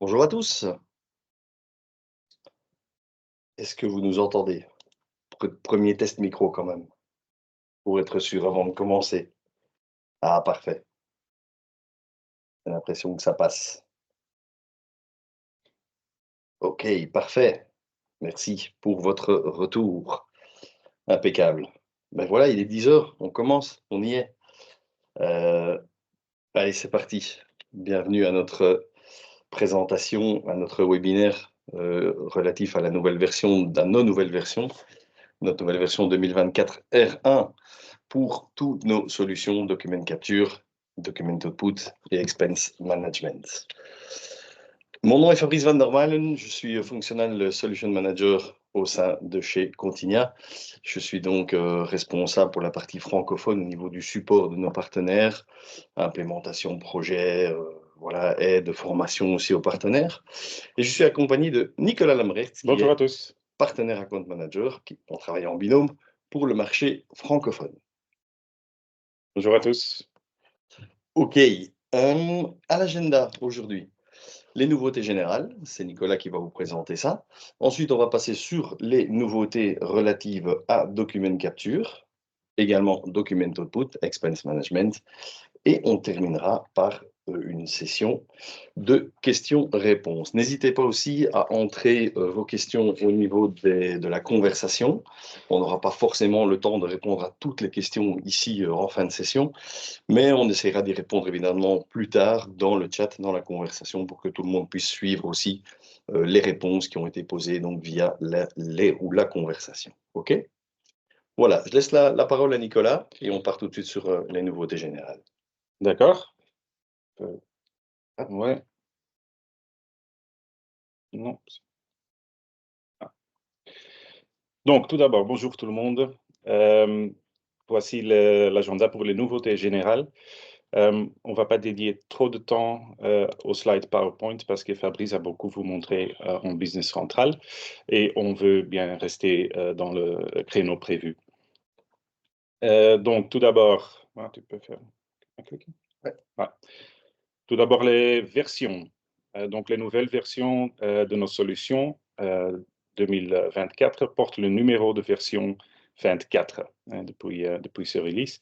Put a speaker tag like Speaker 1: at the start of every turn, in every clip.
Speaker 1: Bonjour à tous. Est-ce que vous nous entendez? Premier test micro quand même, pour être sûr avant de commencer. Ah parfait, j'ai l'impression que ça passe. OK, parfait. Merci pour votre retour. Impeccable. Ben voilà, il est 10 heures. On commence, on y est. Heu, allez, c'est parti. Bienvenue à notre présentation, à notre webinaire, relatif à la nouvelle version à nos nouvelles versions, notre nouvelle version 2024 R1. Pour toutes nos solutions document capture, document output et expense management. Mon nom est Fabrice Van der Malen, je suis Functional Solution Manager au sein de chez Continia. Je suis donc responsable pour la partie francophone au niveau du support de nos partenaires, implémentation de projets, voilà, aide, formation aussi aux partenaires. Et je suis accompagné de Nicolas Lambrecht, qui
Speaker 2: Bonjour à
Speaker 1: est
Speaker 2: tous.
Speaker 1: partenaire account manager, on travaille en binôme pour le marché francophone.
Speaker 2: Bonjour à tous.
Speaker 1: OK, à l'agenda aujourd'hui, les nouveautés générales, c'est Nicolas qui va vous présenter ça. Ensuite, on va passer sur les nouveautés relatives à document capture, également document output, expense management, et on terminera par une session de questions-réponses. N'hésitez pas aussi à entrer vos questions au niveau de la conversation. On n'aura pas forcément le temps de répondre à toutes les questions ici en fin de session, mais on essaiera d'y répondre évidemment plus tard dans le chat, dans la conversation, pour que tout le monde puisse suivre aussi les réponses qui ont été posées donc via la conversation. OK? Voilà, je laisse la parole à Nicolas et on part tout de suite sur les nouveautés générales.
Speaker 2: D'accord.
Speaker 1: Ah.
Speaker 2: Ouais. Non. Ah. Donc, tout d'abord, bonjour tout le monde. Voici l'agenda pour les nouveautés générales. On ne va pas dédier trop de temps aux slides PowerPoint parce que Fabrice a beaucoup vous montré en Business Central et on veut bien rester dans le créneau prévu. Donc, tout d'abord, tu peux faire un clic.
Speaker 1: Ouais.
Speaker 2: Ouais. Tout d'abord, les versions. Donc, les nouvelles versions de nos solutions 2024 portent le numéro de version 24 depuis ce release.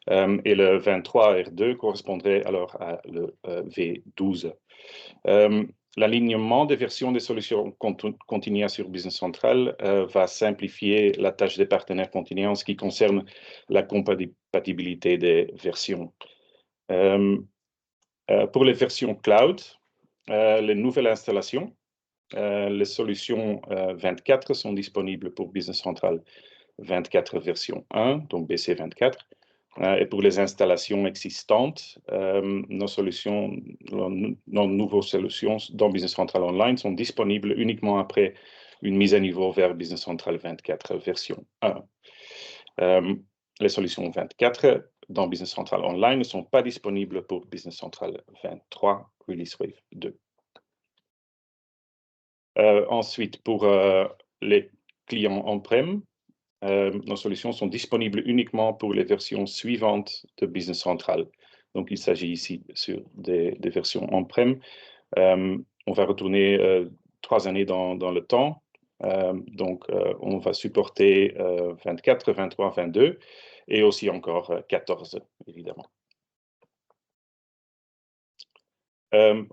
Speaker 2: Et le 23 R2 correspondrait alors à le V12. L'alignement des versions des solutions Continia sur Business Central va simplifier la tâche des partenaires Continia en ce qui concerne la compatibilité des versions. Pour les versions cloud, les nouvelles installations, les solutions 24 sont disponibles pour Business Central 24 version 1, donc BC24. Et pour les installations existantes, nos nouvelles solutions dans Business Central Online sont disponibles uniquement après une mise à niveau vers Business Central 24 version 1. Les solutions 24 dans Business Central Online ne sont pas disponibles pour Business Central 23 Release Wave 2. Ensuite, pour les clients on-prem, nos solutions sont disponibles uniquement pour les versions suivantes de Business Central. Donc, il s'agit ici sur des versions on-prem. On va retourner 3 années dans le temps. Donc, on va supporter 24, 23, 22 et aussi encore 14, évidemment.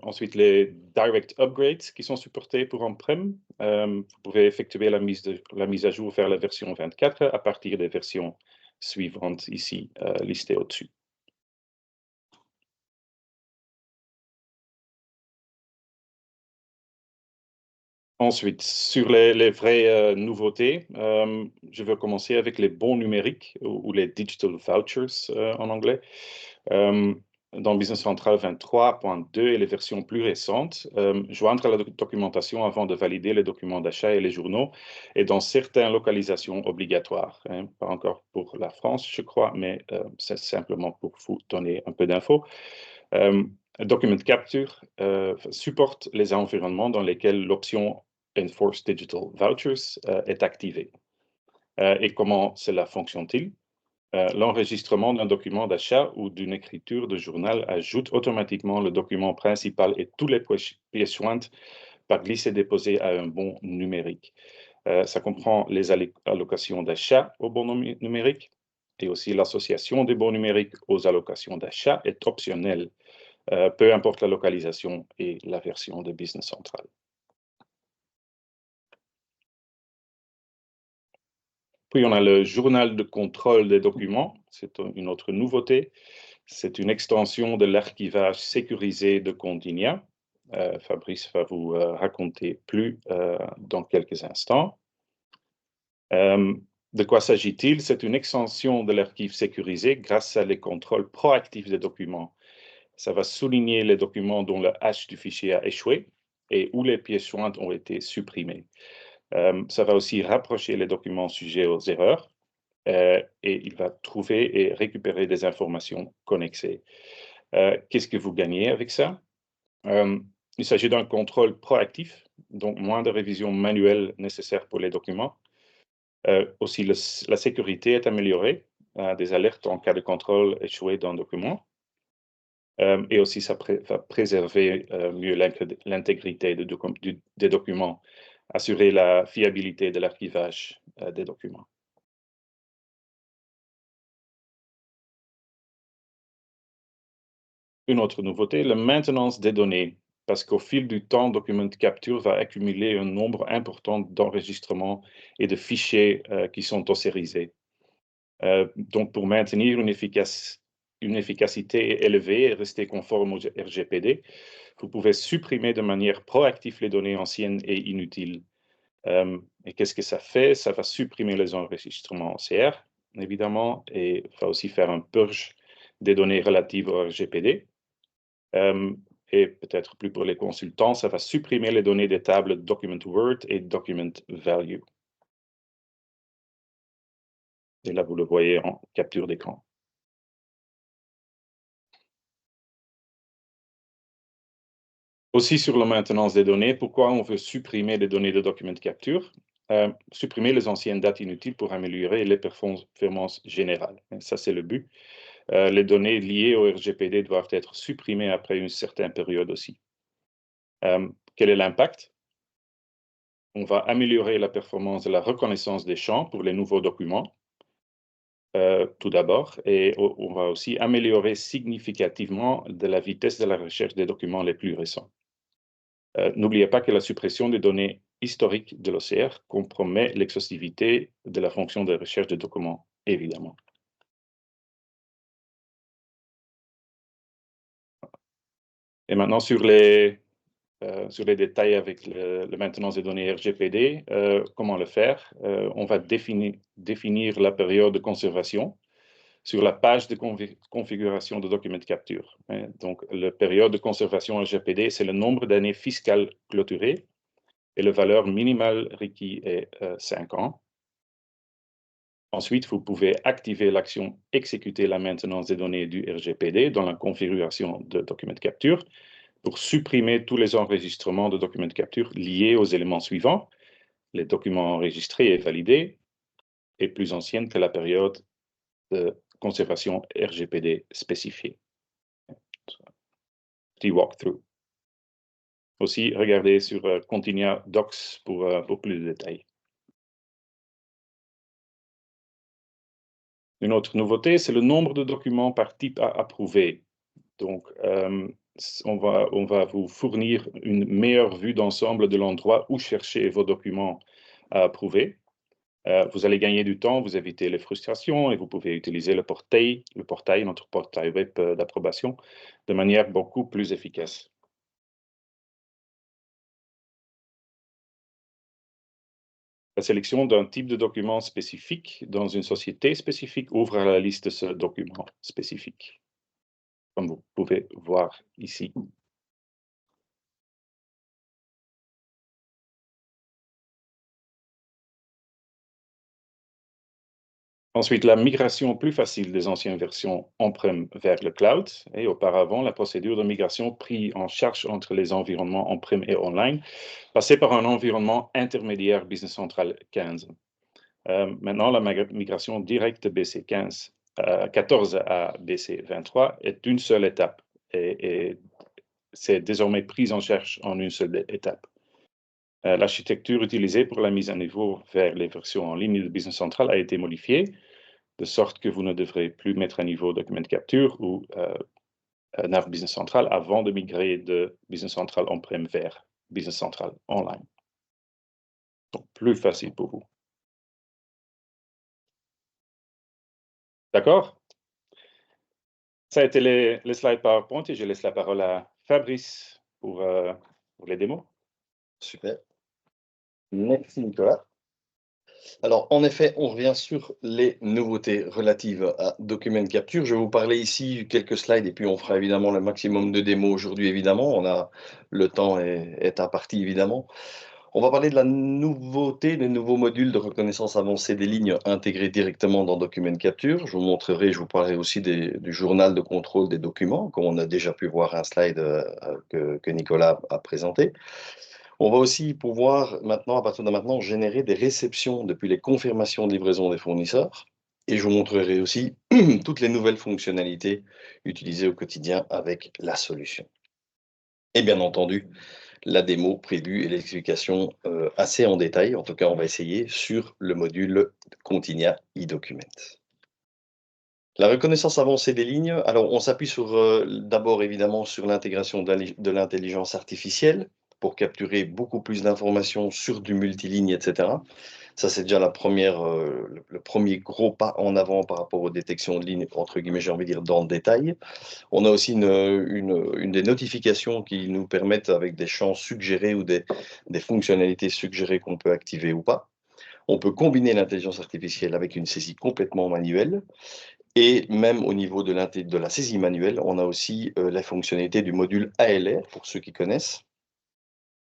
Speaker 2: Ensuite, les direct upgrades qui sont supportés pour on-prem. Vous pouvez effectuer la mise à jour vers la version 24 à partir des versions suivantes ici listées au-dessus. Ensuite, sur les vraies nouveautés, je veux commencer avec les bons numériques ou les digital vouchers en anglais. Dans Business Central 23.2 et les versions plus récentes, joindre la documentation avant de valider les documents d'achat et les journaux est dans certaines localisations obligatoires. Pas encore pour la France, je crois, mais c'est simplement pour vous donner un peu d'infos. Document Capture supporte les environnements dans lesquels l'option Enforce Digital Vouchers est activée. Et comment cela fonctionne-t-il? l'enregistrement d'un document d'achat ou d'une écriture de journal ajoute automatiquement le document principal et tous les pièces jointes par glisser-déposer à un bon numérique. Ça comprend les allocations d'achat au bon numérique et aussi l'association des bons numériques aux allocations d'achat est optionnelle, peu importe la localisation et la version de Business Central. Puis on a le journal de contrôle des documents, c'est une autre nouveauté. C'est une extension de l'archivage sécurisé de Continia. Fabrice va vous raconter plus dans quelques instants. De quoi s'agit-il? C'est une extension de l'archive sécurisé grâce à les contrôles proactifs des documents. Ça va souligner les documents dont le hash du fichier a échoué et où les pièces jointes ont été supprimées. Ça va aussi rapprocher les documents sujets aux erreurs et il va trouver et récupérer des informations connexées. Qu'est-ce que vous gagnez avec ça? Il s'agit d'un contrôle proactif, donc moins de révisions manuelles nécessaires pour les documents. Aussi, la sécurité est améliorée, des alertes en cas de contrôle échoué d'un document. Et aussi, ça va préserver mieux l'intégrité des documents, assurer la fiabilité de l'archivage des documents. Une autre nouveauté, la maintenance des données, parce qu'au fil du temps, Document Capture va accumuler un nombre important d'enregistrements et de fichiers qui sont ossérisés. Donc, pour maintenir une efficacité élevée et rester conforme au RGPD, vous pouvez supprimer de manière proactive les données anciennes et inutiles. Et qu'est-ce que ça fait? Ça va supprimer les enregistrements OCR, évidemment, et va aussi faire un purge des données relatives au RGPD. Et peut-être plus pour les consultants, ça va supprimer les données des tables Document Word et Document Value. Et là, vous le voyez en capture d'écran. Aussi sur la maintenance des données, pourquoi on veut supprimer les données de Document Capture? Supprimer les anciennes dates inutiles pour améliorer les performances générales. Et ça, c'est le but. Les données liées au RGPD doivent être supprimées après une certaine période aussi. Quel est l'impact? On va améliorer la performance de la reconnaissance des champs pour les nouveaux documents, tout d'abord, et on va aussi améliorer significativement de la vitesse de la recherche des documents les plus récents. N'oubliez pas que la suppression des données historiques de l'OCR compromet l'exhaustivité de la fonction de recherche de documents, évidemment. Et maintenant, sur les détails avec la maintenance des données RGPD, comment le faire? On va définir la période de conservation sur la page de configuration de Document Capture. Donc, la période de conservation RGPD, c'est le nombre d'années fiscales clôturées et la valeur minimale requise est 5 ans. Ensuite, vous pouvez activer l'action « Exécuter la maintenance des données du RGPD » dans la configuration de Document Capture pour supprimer tous les enregistrements de Document Capture liés aux éléments suivants, les documents enregistrés et validés, et plus anciennes que la période de conservation RGPD spécifiée. Petit walkthrough. Aussi, regardez sur Continia Docs pour plus de détails. Une autre nouveauté, c'est le nombre de documents par type à approuver. Donc, on va vous fournir une meilleure vue d'ensemble de l'endroit où chercher vos documents à approuver. Vous allez gagner du temps, vous évitez les frustrations et vous pouvez utiliser notre portail web d'approbation, de manière beaucoup plus efficace. La sélection d'un type de document spécifique dans une société spécifique ouvre la liste de ce document spécifique, comme vous pouvez voir ici. Ensuite, la migration plus facile des anciennes versions on-prem vers le cloud. Et auparavant, la procédure de migration prise en charge entre les environnements on-prem et online passait par un environnement intermédiaire Business Central 15. Maintenant, la migration directe BC15 14 à BC23 est une seule étape et c'est désormais pris en charge en une seule étape. L'architecture utilisée pour la mise à niveau vers les versions en ligne de Business Central a été modifiée, de sorte que vous ne devrez plus mettre à niveau Document Capture ou Nav Business Central avant de migrer de Business Central on-prem vers Business Central online. Donc, plus facile pour vous. D'accord? Ça a été les slides PowerPoint et je laisse la parole à Fabrice pour les démos.
Speaker 1: Super. Merci Nicolas. Alors, en effet, on revient sur les nouveautés relatives à Document Capture. Je vais vous parler ici quelques slides et puis on fera évidemment le maximum de démos aujourd'hui, évidemment. Le temps est imparti, évidemment. On va parler de la nouveauté des nouveaux modules de reconnaissance avancée des lignes intégrés directement dans Document Capture. Je vous montrerai, je vous parlerai aussi du journal de contrôle des documents, comme on a déjà pu voir un slide que Nicolas a présenté. On va aussi pouvoir maintenant, à partir de maintenant, générer des réceptions depuis les confirmations de livraison des fournisseurs. Et je vous montrerai aussi toutes les nouvelles fonctionnalités utilisées au quotidien avec la solution. Et bien entendu, la démo prévue et l'explication assez en détail, en tout cas on va essayer, sur le module Continia eDocument. La reconnaissance avancée des lignes, alors on s'appuie d'abord évidemment sur l'intégration de l'intelligence artificielle pour capturer beaucoup plus d'informations sur du multiligne, etc. Ça, c'est déjà le premier gros pas en avant par rapport aux détections de lignes, entre guillemets, j'ai envie de dire, dans le détail. On a aussi une des notifications qui nous permettent, avec des champs suggérés ou des fonctionnalités suggérées qu'on peut activer ou pas. On peut combiner l'intelligence artificielle avec une saisie complètement manuelle. Et même au niveau de la saisie manuelle, on a aussi la fonctionnalité du module ALR, pour ceux qui connaissent.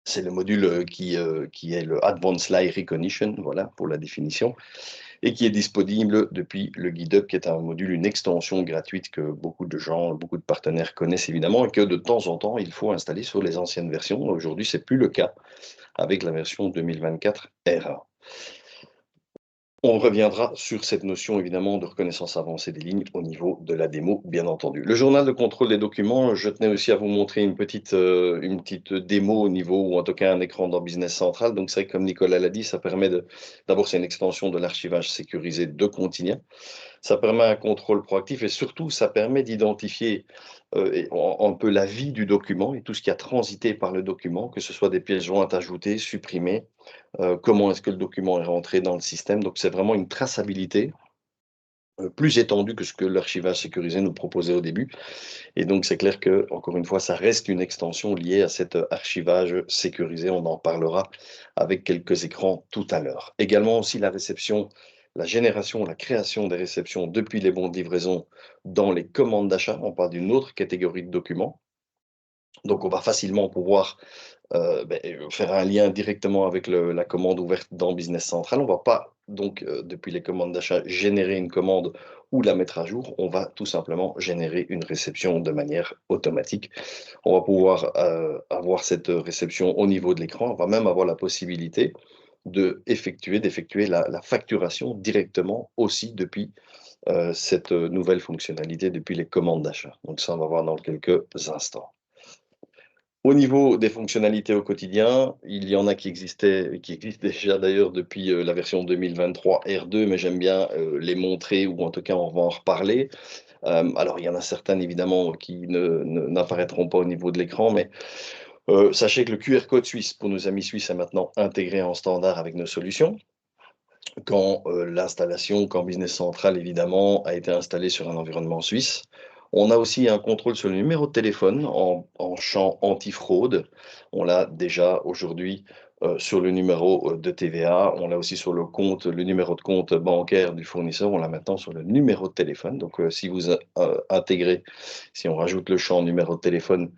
Speaker 1: C'est le module qui est le Advanced Lie Recognition, voilà, pour la définition, et qui est disponible depuis le GitHub, qui est un module, une extension gratuite que beaucoup de gens, beaucoup de partenaires connaissent évidemment, et que de temps en temps, il faut installer sur les anciennes versions. Aujourd'hui, ce n'est plus le cas avec la version 2024 R1. On reviendra sur cette notion, évidemment, de reconnaissance avancée des lignes au niveau de la démo, bien entendu. Le journal de contrôle des documents, je tenais aussi à vous montrer une petite démo au niveau, ou en tout cas un écran dans Business Central. Donc, c'est vrai que comme Nicolas l'a dit, ça permet d'abord, c'est une extension de l'archivage sécurisé de Continia. Ça permet un contrôle proactif et surtout, ça permet d'identifier un peu la vie du document et tout ce qui a transité par le document, que ce soit des pièces jointes ajoutées, supprimées, comment est-ce que le document est rentré dans le système. Donc, c'est vraiment une traçabilité plus étendue que ce que l'archivage sécurisé nous proposait au début. Et donc, c'est clair que, encore une fois, ça reste une extension liée à cet archivage sécurisé. On en parlera avec quelques écrans tout à l'heure. Également aussi la réception, la génération, la création des réceptions depuis les bons de livraison dans les commandes d'achat. On parle d'une autre catégorie de documents. Donc, on va facilement pouvoir faire un lien directement avec la commande ouverte dans Business Central. On ne va pas, donc, depuis les commandes d'achat, générer une commande ou la mettre à jour. On va tout simplement générer une réception de manière automatique. On va pouvoir avoir cette réception au niveau de l'écran. On va même avoir la possibilité d'effectuer la facturation directement aussi depuis cette nouvelle fonctionnalité, depuis les commandes d'achat. Donc ça, on va voir dans quelques instants. Au niveau des fonctionnalités au quotidien, il y en a qui existent déjà d'ailleurs depuis la version 2023 R2, mais j'aime bien les montrer ou en tout cas on va en reparler. Alors il y en a certaines évidemment qui n'apparaîtront pas au niveau de l'écran, mais sachez que le QR code suisse pour nos amis suisses est maintenant intégré en standard avec nos solutions. Quand quand Business Central évidemment a été installé sur un environnement suisse. On a aussi un contrôle sur le numéro de téléphone en champ anti-fraude. On l'a déjà aujourd'hui sur le numéro de TVA. On l'a aussi sur le numéro de compte bancaire du fournisseur. On l'a maintenant sur le numéro de téléphone. Donc, si vous intégrez, si on rajoute le champ numéro de téléphone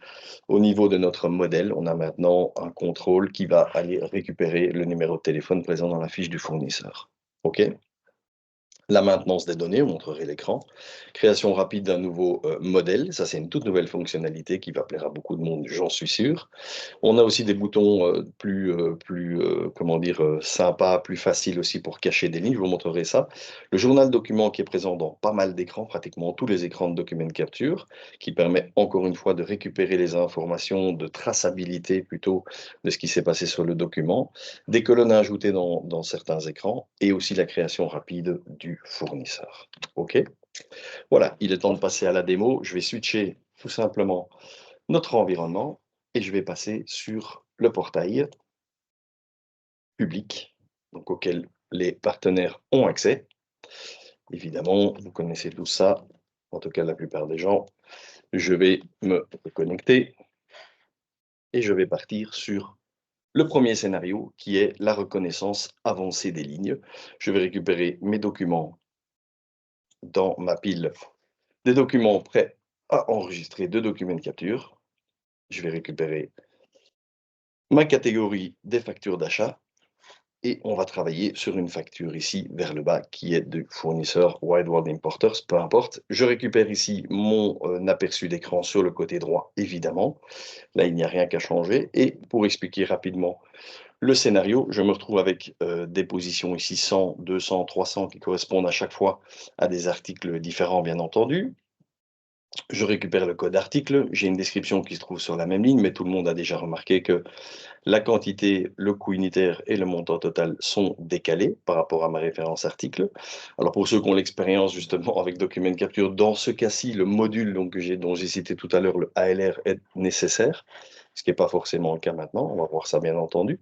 Speaker 1: au niveau de notre modèle, on a maintenant un contrôle qui va aller récupérer le numéro de téléphone présent dans la fiche du fournisseur. OK ? La maintenance des données, on montrerait l'écran. Création rapide d'un nouveau modèle, ça c'est une toute nouvelle fonctionnalité qui va plaire à beaucoup de monde, j'en suis sûr. On a aussi des boutons comment dire, sympas, plus faciles aussi pour cacher des lignes, je vous montrerai ça. Le journal document qui est présent dans pas mal d'écrans, pratiquement tous les écrans de document capture, qui permet encore une fois de récupérer les informations de traçabilité plutôt de ce qui s'est passé sur le document. Des colonnes à ajouter dans certains écrans et aussi la création rapide du fournisseur. OK? Voilà, il est temps de passer à la démo. Je vais switcher tout simplement notre environnement et je vais passer sur le portail public, donc auquel les partenaires ont accès. Évidemment, vous connaissez tout ça, en tout cas la plupart des gens. Je vais me connecter et je vais partir sur le premier scénario qui est la reconnaissance avancée des lignes. Je vais récupérer mes documents dans ma pile des documents prêts à enregistrer de documents de capture. Je vais récupérer ma catégorie des factures d'achat et on va travailler sur une facture ici vers le bas qui est du fournisseur Wide World Importers, peu importe. Je récupère ici mon aperçu d'écran sur le côté droit, évidemment. Là, il n'y a rien qu'à changer. Et pour expliquer rapidement le scénario, je me retrouve avec des positions ici 100, 200, 300 qui correspondent à chaque fois à des articles différents, bien entendu. Je récupère le code article, j'ai une description qui se trouve sur la même ligne, mais tout le monde a déjà remarqué que la quantité, le coût unitaire et le montant total sont décalés par rapport à ma référence article. Alors pour ceux qui ont l'expérience justement avec Document Capture, dans ce cas-ci, le module dont j'ai cité tout à l'heure, le ALR, est nécessaire, ce qui n'est pas forcément le cas maintenant, on va voir ça bien entendu.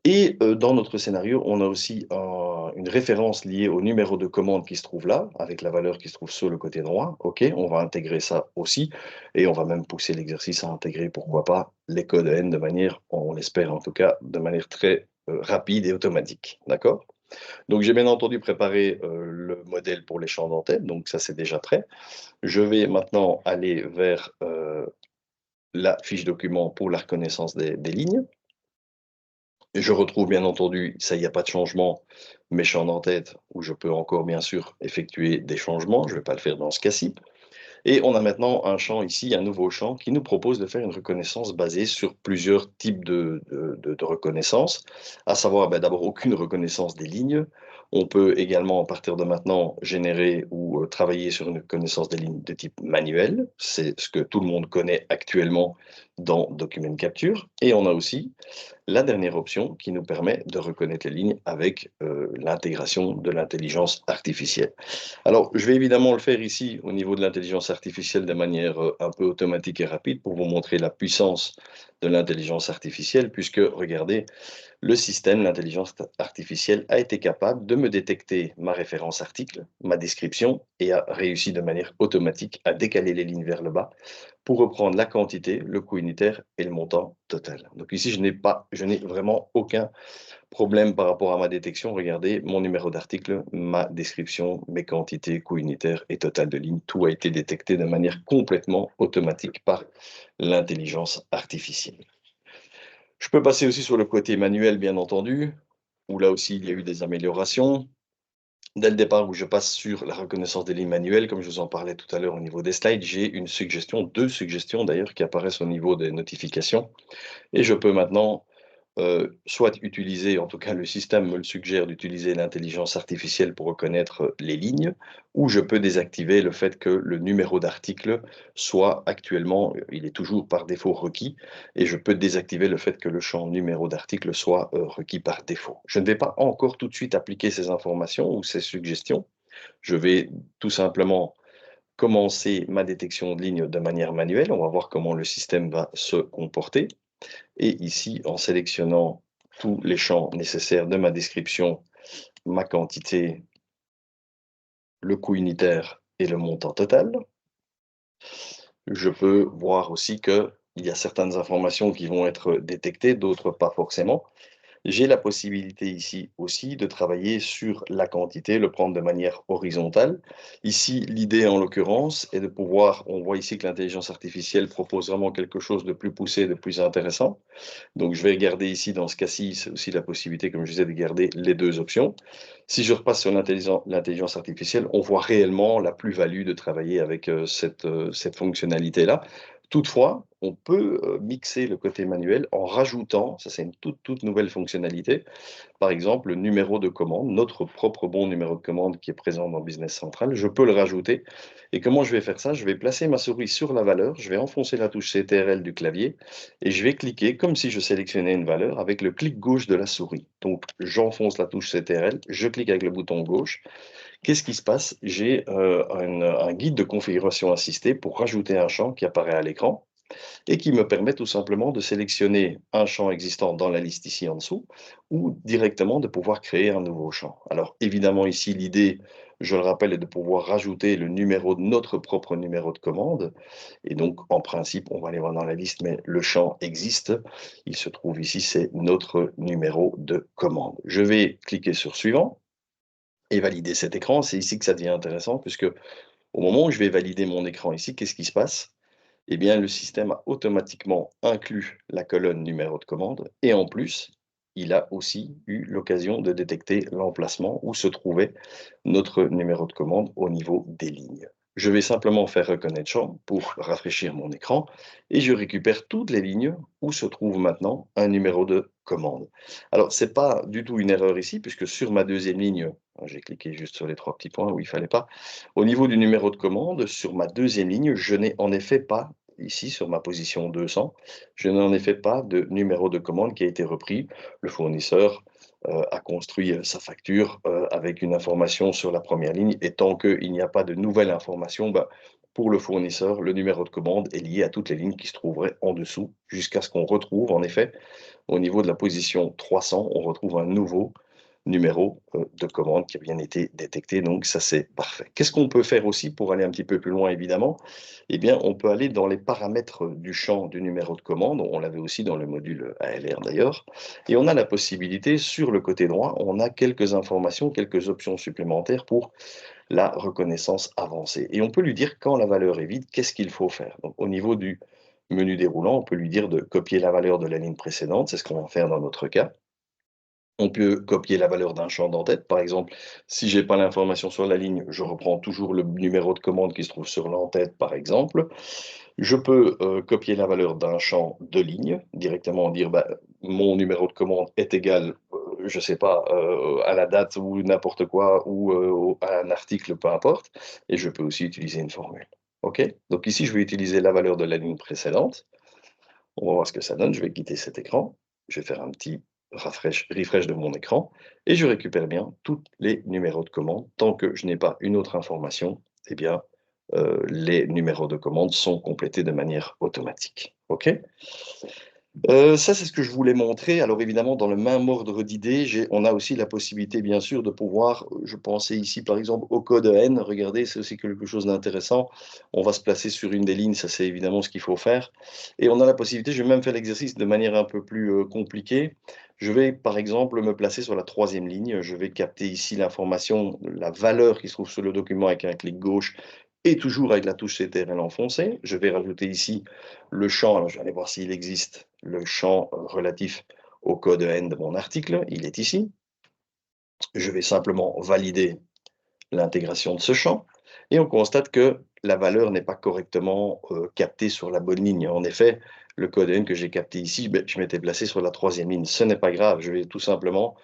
Speaker 1: Et dans notre scénario, on a aussi une référence liée au numéro de commande qui se trouve là, avec la valeur qui se trouve sur le côté droit. OK, on va intégrer ça aussi et on va même pousser l'exercice à intégrer, pourquoi pas, les codes N de manière, on l'espère en tout cas, de manière très rapide et automatique. D'accord? Donc j'ai bien entendu préparé le modèle pour les champs d'entête, donc ça c'est déjà prêt. Je vais maintenant aller vers la fiche document pour la reconnaissance des lignes. Et je retrouve bien entendu, ça, il n'y a pas de changement, mes champs d'entête où je peux encore bien sûr effectuer des changements. Je ne vais pas le faire dans ce cas-ci. Et on a maintenant un champ ici, un nouveau champ qui nous propose de faire une reconnaissance basée sur plusieurs types de reconnaissance, à savoir d'abord aucune reconnaissance des lignes. On peut également, à partir de maintenant, générer ou travailler sur une reconnaissance des lignes de type manuel. C'est ce que tout le monde connaît actuellement dans Document Capture. Et on a aussi la dernière option qui nous permet de reconnaître les lignes avec l'intégration de l'intelligence artificielle. Alors, je vais évidemment le faire ici au niveau de l'intelligence artificielle de manière un peu automatique et rapide pour vous montrer la puissance de l'intelligence artificielle, puisque, regardez, le système, l'intelligence artificielle, a été capable de me détecter ma référence article, ma description, et a réussi de manière automatique à décaler les lignes vers le bas pour reprendre la quantité, le coût unitaire et le montant total. Donc ici, je n'ai vraiment aucun problème par rapport à ma détection. Regardez, mon numéro d'article, ma description, mes quantités, coût unitaire et total de ligne, tout a été détecté de manière complètement automatique par l'intelligence artificielle. Je peux passer aussi sur le côté manuel, bien entendu, où là aussi, il y a eu des améliorations. Dès le départ, où je passe sur la reconnaissance des lignes manuelles, comme je vous en parlais tout à l'heure au niveau des slides, j'ai une suggestion, 2 suggestions d'ailleurs, qui apparaissent au niveau des notifications. Et je peux maintenant soit utiliser, en tout cas le système me le suggère d'utiliser l'intelligence artificielle pour reconnaître les lignes, ou je peux désactiver le fait que le numéro d'article soit actuellement, il est toujours par défaut requis, et je peux désactiver le fait que le champ numéro d'article soit requis par défaut. Je ne vais pas encore tout de suite appliquer ces informations ou ces suggestions. Je vais tout simplement commencer ma détection de ligne de manière manuelle. On va voir comment le système va se comporter. Et ici, en sélectionnant tous les champs nécessaires de ma description, ma quantité, le coût unitaire et le montant total, je peux voir aussi qu'il y a certaines informations qui vont être détectées, d'autres pas forcément. J'ai la possibilité ici aussi de travailler sur la quantité, le prendre de manière horizontale. Ici, l'idée en l'occurrence est de pouvoir, on voit ici que l'intelligence artificielle propose vraiment quelque chose de plus poussé, de plus intéressant. Donc je vais garder ici, dans ce cas-ci, c'est aussi la possibilité, comme je disais, de garder les deux options. Si je repasse sur l'intelligence artificielle, on voit réellement la plus-value de travailler avec cette fonctionnalité-là. Toutefois, on peut mixer le côté manuel en rajoutant, ça c'est une toute nouvelle fonctionnalité, par exemple, le numéro de commande, notre propre bon numéro de commande qui est présent dans Business Central, je peux le rajouter. Et comment je vais faire ça? Je vais placer ma souris sur la valeur, je vais enfoncer la touche CTRL du clavier et je vais cliquer comme si je sélectionnais une valeur avec le clic gauche de la souris. Donc, j'enfonce la touche CTRL, je clique avec le bouton gauche. Qu'est-ce qui se passe? J'ai un guide de configuration assistée pour rajouter un champ qui apparaît à l'écran et qui me permet tout simplement de sélectionner un champ existant dans la liste ici en dessous ou directement de pouvoir créer un nouveau champ. Alors évidemment ici l'idée, je le rappelle, est de pouvoir rajouter le numéro de notre propre numéro de commande et donc en principe on va aller voir dans la liste mais le champ existe, il se trouve ici, c'est notre numéro de commande. Je vais cliquer sur suivant et valider cet écran. C'est ici que ça devient intéressant puisque au moment où je vais valider mon écran ici, qu'est-ce qui se passe? Eh bien, le système a automatiquement inclus la colonne numéro de commande et en plus, il a aussi eu l'occasion de détecter l'emplacement où se trouvait notre numéro de commande au niveau des lignes. Je vais simplement faire reconnaître champ pour rafraîchir mon écran et je récupère toutes les lignes où se trouve maintenant un numéro de commande. Alors, ce n'est pas du tout une erreur ici puisque sur ma deuxième ligne, j'ai cliqué juste sur les trois petits points où il ne fallait pas, au niveau du numéro de commande, sur ma deuxième ligne, je n'ai en effet pas, ici sur ma position 200, je n'ai en effet pas de numéro de commande qui a été repris. Le fournisseur a construit sa facture avec une information sur la première ligne et tant qu'il n'y a pas de nouvelle information, bah, pour le fournisseur, le numéro de commande est lié à toutes les lignes qui se trouveraient en dessous jusqu'à ce qu'on retrouve en effet au niveau de la position 300, on retrouve un nouveau numéro de commande qui a bien été détecté, donc ça c'est parfait. Qu'est-ce qu'on peut faire aussi pour aller un petit peu plus loin évidemment? Eh bien, on peut aller dans les paramètres du champ du numéro de commande, on l'avait aussi dans le module ALR d'ailleurs, et on a la possibilité sur le côté droit, on a quelques informations, quelques options supplémentaires pour la reconnaissance avancée. Et on peut lui dire quand la valeur est vide, qu'est-ce qu'il faut faire? Donc, au niveau du menu déroulant, on peut lui dire de copier la valeur de la ligne précédente, c'est ce qu'on va faire dans notre cas. On peut copier la valeur d'un champ d'entête. Par exemple, si j'ai pas l'information sur la ligne, je reprends toujours le numéro de commande qui se trouve sur l'entête, par exemple. Je peux copier la valeur d'un champ de ligne, directement dire bah, mon numéro de commande est égal, je sais pas, à la date ou n'importe quoi, ou à un article, peu importe. Et je peux aussi utiliser une formule. OK? Donc ici, je vais utiliser la valeur de la ligne précédente. On va voir ce que ça donne. Je vais quitter cet écran. Je vais faire un petit refresh de mon écran et je récupère bien tous les numéros de commande. Tant que je n'ai pas une autre information, eh bien, les numéros de commande sont complétés de manière automatique. OK? Ça, c'est ce que je voulais montrer. Alors évidemment, dans le même ordre d'idées, on a aussi la possibilité, bien sûr, de pouvoir, je pensais ici, par exemple, au code N. Regardez, c'est aussi quelque chose d'intéressant. On va se placer sur une des lignes, ça, c'est évidemment ce qu'il faut faire. Et on a la possibilité, je vais même faire l'exercice de manière un peu plus compliquée. Je vais, par exemple, me placer sur la troisième ligne. Je vais capter ici l'information, la valeur qui se trouve sur le document avec un clic gauche et toujours avec la touche CTRL enfoncée. Je vais rajouter ici le champ, alors je vais aller voir s'il existe, le champ relatif au code N de mon article, il est ici. Je vais simplement valider l'intégration de ce champ et on constate que la valeur n'est pas correctement captée sur la bonne ligne. En effet, le code N que j'ai capté ici, ben, je m'étais placé sur la troisième ligne. Ce n'est pas grave, je vais tout simplement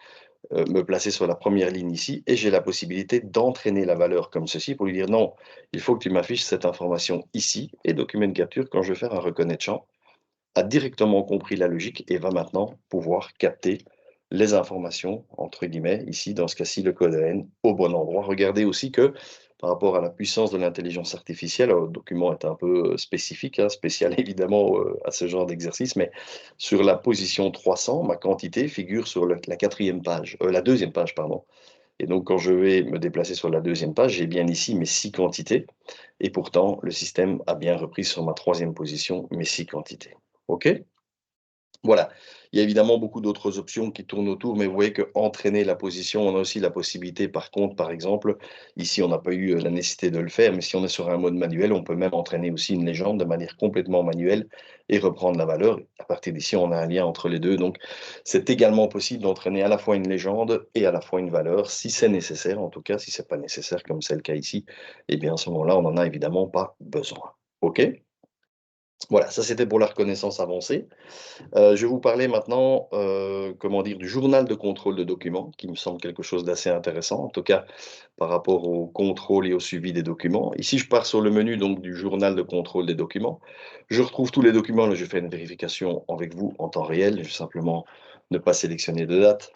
Speaker 1: me placer sur la première ligne ici et j'ai la possibilité d'entraîner la valeur comme ceci pour lui dire non, il faut que tu m'affiches cette information ici et document capture quand je vais faire un reconnaître champ a directement compris la logique et va maintenant pouvoir capter les informations, entre guillemets, ici, dans ce cas-ci, le code AN, au bon endroit. Regardez aussi que, par rapport à la puissance de l'intelligence artificielle, le document est un peu spécifique, hein, spécial évidemment à ce genre d'exercice, mais sur la position 300, ma quantité figure sur la quatrième page, la deuxième page, pardon. Et donc, quand je vais me déplacer sur la deuxième page, j'ai bien ici mes 6 quantités. Et pourtant, le système a bien repris sur ma troisième position mes 6 quantités. OK? Voilà, il y a évidemment beaucoup d'autres options qui tournent autour, mais vous voyez qu'entraîner la position, on a aussi la possibilité par contre, par exemple, ici on n'a pas eu, la nécessité de le faire, mais si on est sur un mode manuel, on peut même entraîner aussi une légende de manière complètement manuelle et reprendre la valeur. À partir d'ici, on a un lien entre les 2, donc c'est également possible d'entraîner à la fois une légende et à la fois une valeur, si c'est nécessaire en tout cas. Si c'est pas nécessaire comme c'est le cas ici, eh bien à ce moment-là, on n'en a évidemment pas besoin. OK? Voilà, ça c'était pour la reconnaissance avancée. Je vais vous parler maintenant, comment dire? Du journal de contrôle de documents, qui me semble quelque chose d'assez intéressant, en tout cas par rapport au contrôle et au suivi des documents. Ici, je pars sur le menu donc du journal de contrôle des documents. Je retrouve tous les documents, là je fais une vérification avec vous en temps réel, je vais simplement ne pas sélectionner de date.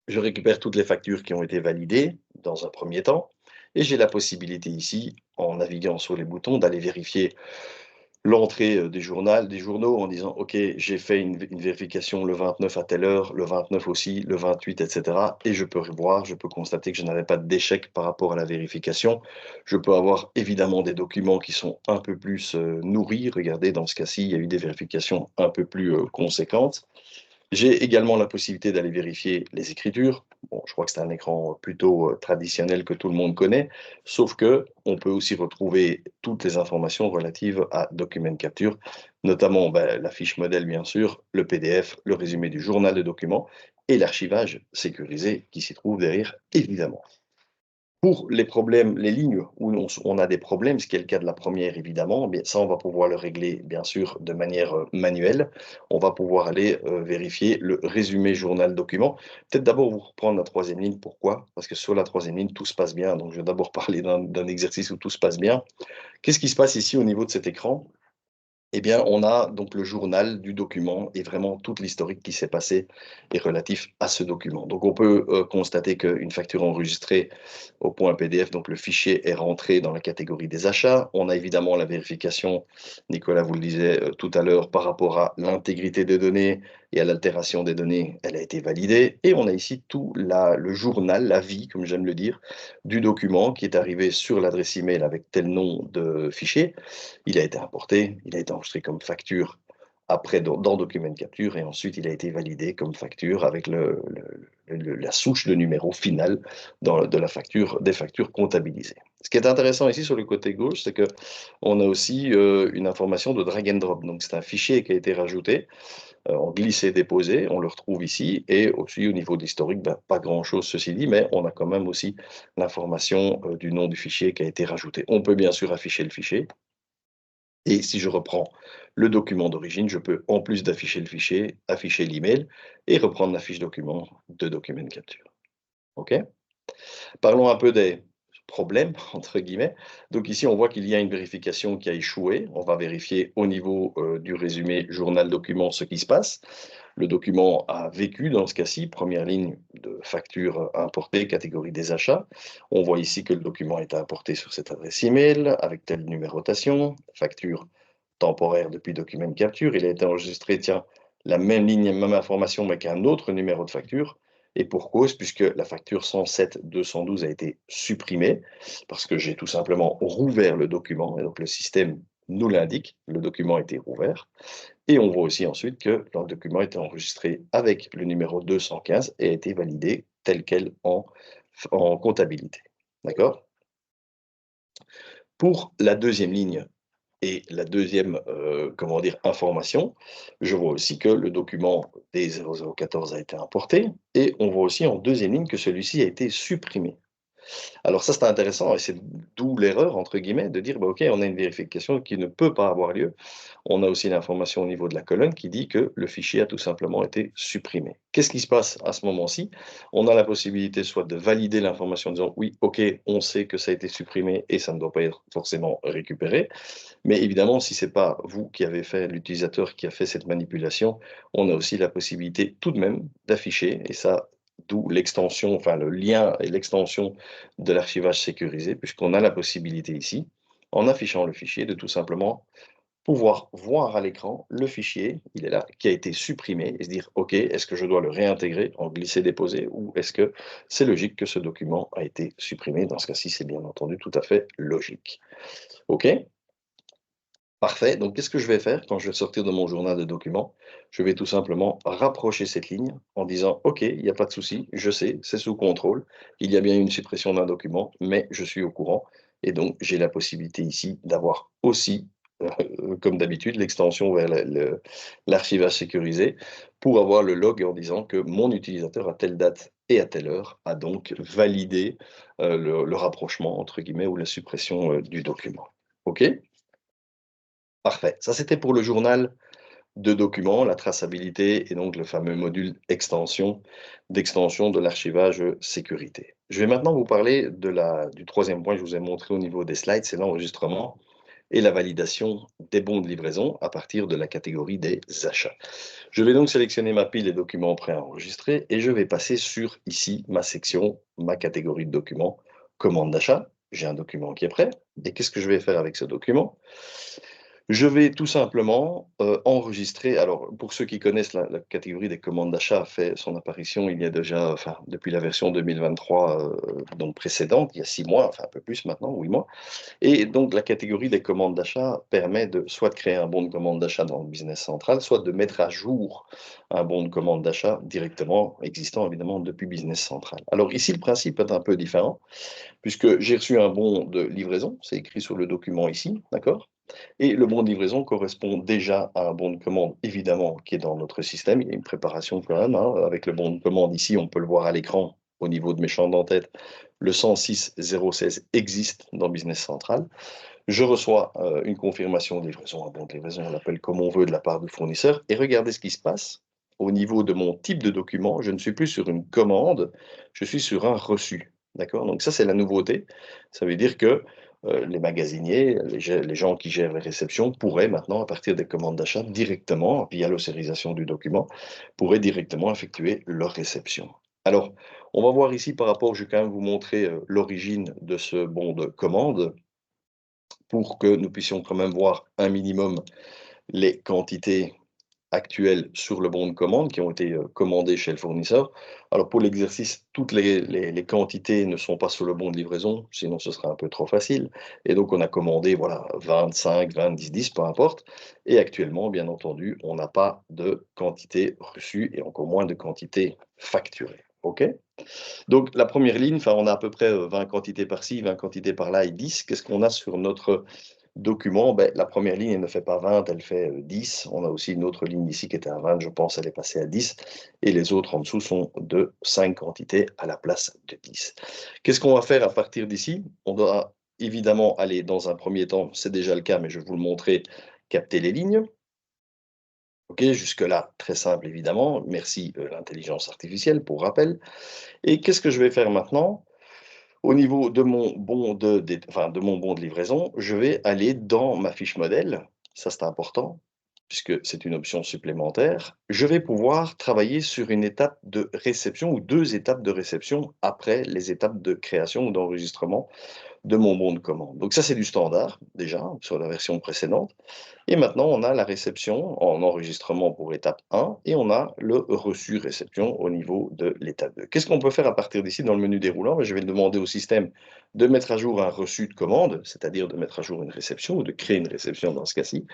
Speaker 1: Je récupère toutes les factures qui ont été validées dans un premier temps et j'ai la possibilité ici, en naviguant sur les boutons, d'aller vérifier l'entrée, des journaux en disant: «OK, j'ai fait une vérification le 29 à telle heure, le 29 aussi, le 28 et cetera» et je peux revoir, je peux constater que je n'avais pas d'échec par rapport à la vérification. Je peux avoir évidemment des documents qui sont un peu plus, nourris. Regardez, dans ce cas-ci, il y a eu des vérifications un peu plus, conséquentes. J'ai également la possibilité d'aller vérifier les écritures. Bon, je crois que c'est un écran plutôt, traditionnel que tout le monde connaît, sauf que on peut aussi retrouver toutes les informations relatives à Document Capture, notamment, la fiche modèle bien sûr, le PDF, le résumé du journal de documents et l'archivage sécurisé qui s'y trouve derrière évidemment. Pour les problèmes, les lignes où on a des problèmes, ce qui est le cas de la première évidemment, eh bien ça on va pouvoir le régler bien sûr de manière, manuelle. On va pouvoir aller, vérifier le résumé journal document. Peut-être d'abord vous reprendre la troisième ligne, pourquoi? Parce que sur la troisième ligne, tout se passe bien, donc je vais d'abord parler d'un exercice où tout se passe bien. Qu'est-ce qui se passe ici au niveau de cet écran? Eh bien, on a donc le journal du document et vraiment toute l'historique qui s'est passé est relatif à ce document. Donc on peut, constater qu'une facture enregistrée au point PDF, donc le fichier est rentré dans la catégorie des achats. On a évidemment la vérification, Nicolas vous le disait, tout à l'heure, par rapport à l'intégrité des données et à l'altération des données, elle a été validée et on a ici tout le journal, la vie, comme j'aime le dire, du document qui est arrivé sur l'adresse email avec tel nom de fichier. Il a été importé, il a été enregistré comme facture après dans Document Capture et ensuite il a été validé comme facture avec la souche de numéro final de la facture, des factures comptabilisées. Ce qui est intéressant ici sur le côté gauche, c'est qu'on a aussi une information de drag and drop. Donc c'est un fichier qui a été rajouté en glisser-déposer, on le retrouve ici et aussi au niveau de l'historique, pas grand-chose ceci dit, mais on a quand même aussi l'information du nom du fichier qui a été rajouté. On peut bien sûr afficher le fichier, et si je reprends le document d'origine, je peux, en plus d'afficher le fichier, afficher l'email et reprendre la fiche document de Document Capture. OK? Parlons un peu des «problèmes» entre guillemets. Donc ici, on voit qu'il y a une vérification qui a échoué. On va vérifier au niveau, du résumé journal document ce qui se passe. Le document a vécu dans ce cas-ci, première ligne de facture, importée, catégorie des achats. On voit ici que le document est importé sur cette adresse email avec telle numérotation, facture temporaire depuis Document Capture. Il a été enregistré, tiens, la même ligne, même information, mais qu'un autre numéro de facture. Et pour cause, puisque la facture 107-212 a été supprimée, parce que j'ai tout simplement rouvert le document, et donc le système nous l'indique, le document a été rouvert. Et on voit aussi ensuite que le document était enregistré avec le numéro 215 et a été validé tel quel en comptabilité. D'accord? Pour la deuxième ligne et la deuxième, comment dire, information, je vois aussi que le document D0014 a été importé et on voit aussi en deuxième ligne que celui-ci a été supprimé. Alors ça, c'est intéressant et c'est d'où «l'erreur» entre guillemets de dire: «Bah, OK, on a une vérification qui ne peut pas avoir lieu». On a aussi l'information au niveau de la colonne qui dit que le fichier a tout simplement été supprimé. Qu'est-ce qui se passe à ce moment-ci? On a la possibilité soit de valider l'information en disant: «Oui, OK, on sait que ça a été supprimé et ça ne doit pas être forcément récupéré». Mais évidemment, si c'est pas vous qui avez fait l'utilisateur qui a fait cette manipulation, on a aussi la possibilité tout de même d'afficher et ça, d'où l'extension, enfin le lien et l'extension de l'archivage sécurisé puisqu'on a la possibilité ici, en affichant le fichier, de tout simplement pouvoir voir à l'écran le fichier, il est là, qui a été supprimé et se dire: «OK, est-ce que je dois le réintégrer en glisser-déposer ou est-ce que c'est logique que ce document a été supprimé?» Dans ce cas-ci, c'est bien entendu tout à fait logique. OK? Parfait. Donc, qu'est-ce que je vais faire quand je vais sortir de mon journal de documents? Je vais tout simplement rapprocher cette ligne en disant, OK, il n'y a pas de souci, je sais, c'est sous contrôle. Il y a bien une suppression d'un document, mais je suis au courant. Et donc, j'ai la possibilité ici d'avoir aussi, comme d'habitude, l'extension vers l'archivage sécurisé pour avoir le log en disant que mon utilisateur à telle date et à telle heure a donc validé le rapprochement, entre guillemets, ou la suppression du document. OK? Parfait. Ça, c'était pour le journal de documents, la traçabilité et donc le fameux module d'extension de l'archivage sécurité. Je vais maintenant vous parler du troisième point que je vous ai montré au niveau des slides, c'est l'enregistrement et la validation des bons de livraison à partir de la catégorie des achats. Je vais donc sélectionner ma pile des documents prêts à enregistrer et je vais passer sur ici ma section, ma catégorie de documents, commande d'achat. J'ai un document qui est prêt. Et qu'est-ce que je vais faire avec ce document? Je vais tout simplement, enregistrer alors pour ceux qui connaissent la catégorie des commandes d'achat a fait son apparition il y a déjà enfin depuis la version 2023, donc précédente, il y a 6 mois, enfin un peu plus maintenant, 8 mois et donc la catégorie des commandes d'achat permet de soit de créer un bon de commande d'achat dans le Business Central, soit de mettre à jour un bon de commande d'achat directement existant évidemment depuis Business Central. Alors ici, le principe est un peu différent puisque j'ai reçu un bon de livraison, c'est écrit sur le document ici, d'accord? Et le bon de livraison correspond déjà à un bon de commande, évidemment, qui est dans notre système. Il y a une préparation quand même, hein, avec le bon de commande ici, on peut le voir à l'écran au niveau de mes champs d'en-tête. Le 106 016 existe dans Business Central. Je reçois une confirmation de livraison, un bon de livraison, on l'appelle comme on veut de la part du fournisseur. Et regardez ce qui se passe. Au niveau de mon type de document, je ne suis plus sur une commande, je suis sur un reçu. D'accord? Donc ça, c'est la nouveauté. Ça veut dire que les magasiniers, les gens qui gèrent les réceptions pourraient maintenant, à partir des commandes d'achat, directement, via l'ossérisation du document, pourraient directement effectuer leur réception. Alors, on va voir ici par rapport, je vais quand même vous montrer l'origine de ce bon de commande pour que nous puissions quand même voir un minimum les quantités actuelles sur le bon de commande qui ont été commandées chez le fournisseur. Alors pour l'exercice, toutes les quantités ne sont pas sur le bon de livraison, sinon ce serait un peu trop facile. Et donc on a commandé voilà 25, 20, 10, 10, peu importe. Et actuellement, bien entendu, on n'a pas de quantité reçue et encore moins de quantité facturée. OK? Donc la première ligne, enfin on a à peu près 20 quantités par-ci, 20 quantités par-là et 10. Qu'est-ce qu'on a sur notre document? Ben, la première ligne, elle ne fait pas 20, elle fait 10. On a aussi une autre ligne ici qui était à 20, je pense, elle est passée à 10. Et les autres en dessous sont de 5 quantités à la place de 10. Qu'est-ce qu'on va faire à partir d'ici? On doit évidemment aller dans un premier temps, c'est déjà le cas, mais je vais vous le montrer, capter les lignes. OK, jusque-là, très simple évidemment. Merci l'intelligence artificielle pour rappel. Et qu'est-ce que je vais faire maintenant? Au niveau de mon bon de mon bon de livraison, je vais aller dans ma fiche modèle, ça c'est important, puisque c'est une option supplémentaire. Je vais pouvoir travailler sur une étape de réception ou 2 étapes de réception après les étapes de création ou d'enregistrement de mon bon de commande. Donc ça, c'est du standard déjà sur la version précédente. Et maintenant, on a la réception en enregistrement pour étape 1 et on a le reçu réception au niveau de l'étape 2. Qu'est-ce qu'on peut faire à partir d'ici dans le menu déroulant? Je vais demander au système de mettre à jour un reçu de commande, c'est-à-dire de mettre à jour une réception ou de créer une réception dans ce cas-ci.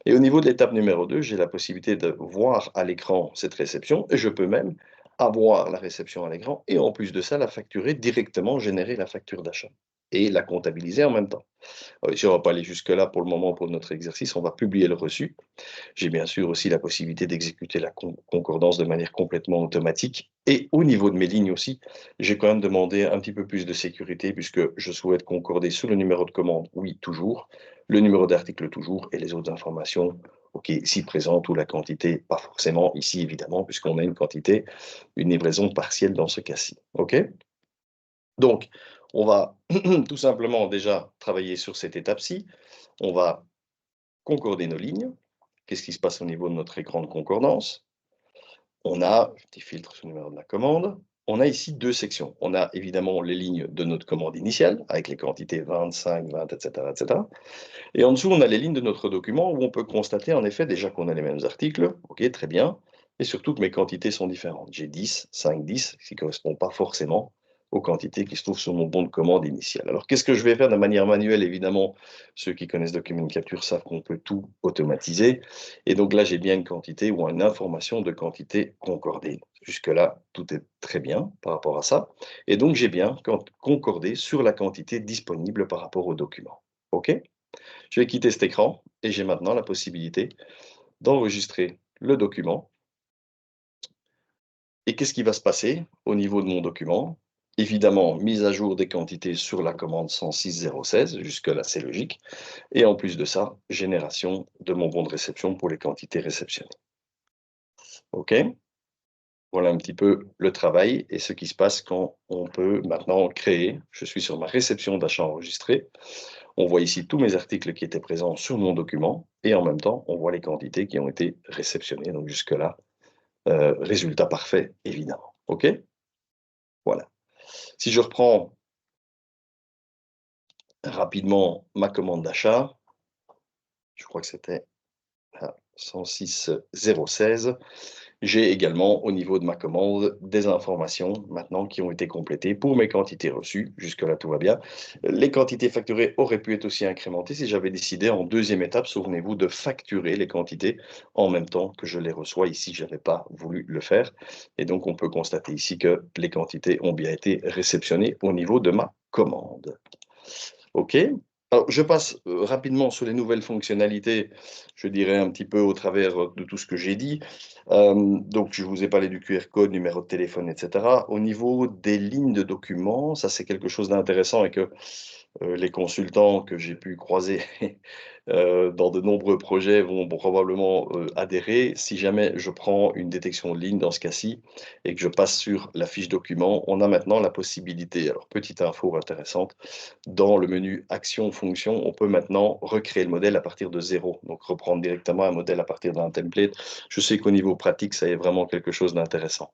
Speaker 1: Et au niveau de l'étape numéro 2, j'ai la possibilité de voir à l'écran cette réception et je peux même avoir la réception à l'écran et en plus de ça, la facturer directement, générer la facture d'achat et la comptabiliser en même temps. Si on ne va pas aller jusque-là pour le moment pour notre exercice, on va publier le reçu. J'ai bien sûr aussi la possibilité d'exécuter la concordance de manière complètement automatique. Et au niveau de mes lignes aussi, j'ai quand même demandé un petit peu plus de sécurité puisque je souhaite concorder sur le numéro de commande, oui, toujours, le numéro d'article toujours et les autres informations, ok, si présentes ou la quantité, pas forcément ici évidemment, puisqu'on a une quantité, une livraison partielle dans ce cas-ci. Ok? Donc, on va tout simplement déjà travailler sur cette étape-ci. On va concorder nos lignes. Qu'est-ce qui se passe au niveau de notre écran de concordance? On a, petit filtre sur le numéro de la commande. On a ici 2 sections. On a évidemment les lignes de notre commande initiale, avec les quantités 25, 20, etc., etc. Et en dessous, on a les lignes de notre document où on peut constater en effet déjà qu'on a les mêmes articles. OK, très bien. Et surtout que mes quantités sont différentes. J'ai 10, 5, 10, ce qui ne correspond pas forcément aux quantités qui se trouvent sur mon bon de commande initial. Alors, qu'est-ce que je vais faire de manière manuelle? Évidemment, ceux qui connaissent Document Capture savent qu'on peut tout automatiser. Et donc là, j'ai bien une quantité ou une information de quantité concordée. Jusque-là, tout est très bien par rapport à ça. Et donc, j'ai bien concordé sur la quantité disponible par rapport au document. OK? Je vais quitter cet écran et j'ai maintenant la possibilité d'enregistrer le document. Et qu'est-ce qui va se passer au niveau de mon document? Évidemment, mise à jour des quantités sur la commande 106.016, jusque-là c'est logique. Et en plus de ça, génération de mon bon de réception pour les quantités réceptionnées. OK? Voilà un petit peu le travail et ce qui se passe quand on peut maintenant créer. Je suis sur ma réception d'achat enregistrée. On voit ici tous mes articles qui étaient présents sur mon document et en même temps, on voit les quantités qui ont été réceptionnées. Donc jusque-là, résultat parfait, évidemment. OK? Voilà. Si je reprends rapidement ma commande d'achat, je crois que c'était à 106.016. J'ai également, au niveau de ma commande, des informations maintenant qui ont été complétées pour mes quantités reçues. Jusque-là, tout va bien. Les quantités facturées auraient pu être aussi incrémentées si j'avais décidé en deuxième étape, souvenez-vous, de facturer les quantités en même temps que je les reçois. Ici, je n'avais pas voulu le faire. Et donc, on peut constater ici que les quantités ont bien été réceptionnées au niveau de ma commande. OK. Alors, je passe rapidement sur les nouvelles fonctionnalités, je dirais un petit peu au travers de tout ce que j'ai dit. Donc, je vous ai parlé du QR code, numéro de téléphone, etc. Au niveau des lignes de documents, ça c'est quelque chose d'intéressant et que les consultants que j'ai pu croiser dans de nombreux projets vont probablement adhérer. Si jamais je prends une détection de ligne dans ce cas-ci et que je passe sur la fiche document, on a maintenant la possibilité, alors petite info intéressante, dans le menu Action, Fonction, on peut maintenant recréer le modèle à partir de zéro, donc reprendre directement un modèle à partir d'un template. Je sais qu'au niveau pratique, ça est vraiment quelque chose d'intéressant.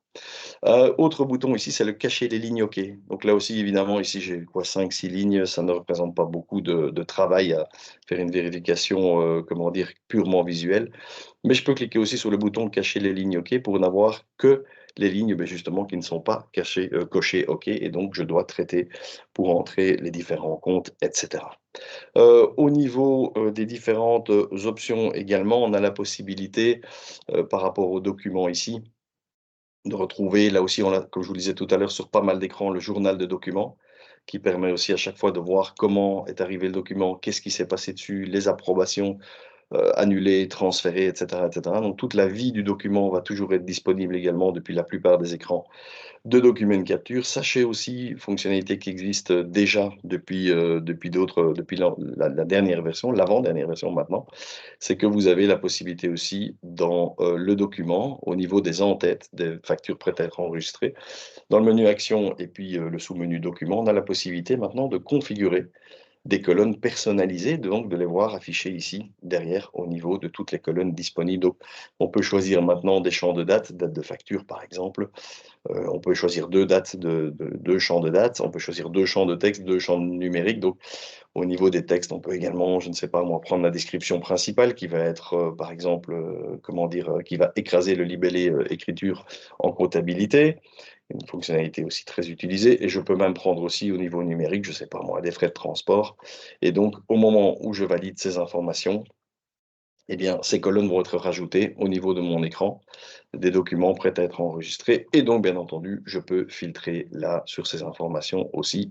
Speaker 1: Autre bouton ici, c'est le cacher les lignes OK. Donc là aussi, évidemment, ici, j'ai quoi, 5-6 lignes, ça ne représente pas beaucoup de travail à faire une vérification, comment dire, purement visuelle. Mais je peux cliquer aussi sur le bouton cacher les lignes OK pour n'avoir que les lignes, beh, justement, qui ne sont pas cachées, cochées OK et donc je dois traiter pour entrer les différents comptes et cetera. Au niveau, des différentes, options également, on a la possibilité, par rapport aux documents ici, de retrouver, là aussi, on a, comme je vous le disais tout à l'heure, sur pas mal d'écrans, le journal de documents, qui permet aussi à chaque fois de voir comment est arrivé le document, qu'est-ce qui s'est passé dessus, les approbations, annulées, transférées, et cetera, et cetera. Donc toute la vie du document va toujours être disponible également depuis la plupart des écrans de Document Capture. Sachez aussi, fonctionnalité qui existe déjà depuis d'autres, depuis la dernière version, l'avant-dernière version maintenant, c'est que vous avez la possibilité aussi dans le document, au niveau des en-têtes, des factures prêtes à être enregistrées, dans le menu Action et puis le sous-menu Document, on a la possibilité maintenant de configurer des colonnes personnalisées, donc de les voir affichées ici, derrière, au niveau de toutes les colonnes disponibles. Donc, on peut choisir maintenant des champs de date, date de facture par exemple, on peut choisir deux champs de date, on peut choisir deux champs de texte, deux champs numériques. Donc, au niveau des textes, on peut également, je ne sais pas moi, prendre la description principale qui va être, par exemple, comment dire, qui va écraser le libellé écriture en comptabilité. Une fonctionnalité aussi très utilisée. Et je peux même prendre aussi au niveau numérique, je ne sais pas moi, des frais de transport. Et donc, au moment où je valide ces informations, eh bien, ces colonnes vont être rajoutées au niveau de mon écran, des documents prêts à être enregistrés. Et donc, bien entendu, je peux filtrer là sur ces informations aussi.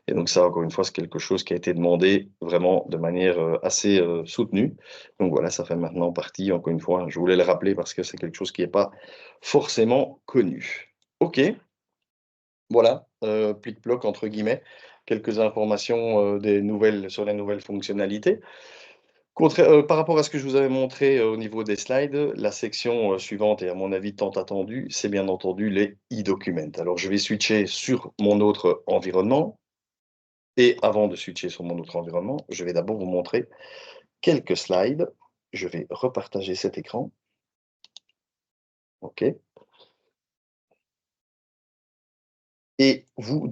Speaker 1: Et donc ça, encore une fois, c'est quelque chose qui a été demandé vraiment de manière assez soutenue. Donc voilà, ça fait maintenant partie, encore une fois, je voulais le rappeler parce que c'est quelque chose qui n'est pas forcément connu. OK, voilà, plic-ploc entre guillemets, quelques informations des nouvelles, sur les nouvelles fonctionnalités. Par rapport à ce que je vous avais montré, au niveau des slides, la section, suivante et à mon avis tant attendue, c'est bien entendu les e-documents. Alors je vais switcher sur mon autre environnement et avant de switcher sur mon autre environnement, je vais d'abord vous montrer quelques slides. Je vais repartager cet écran. OK. Et vous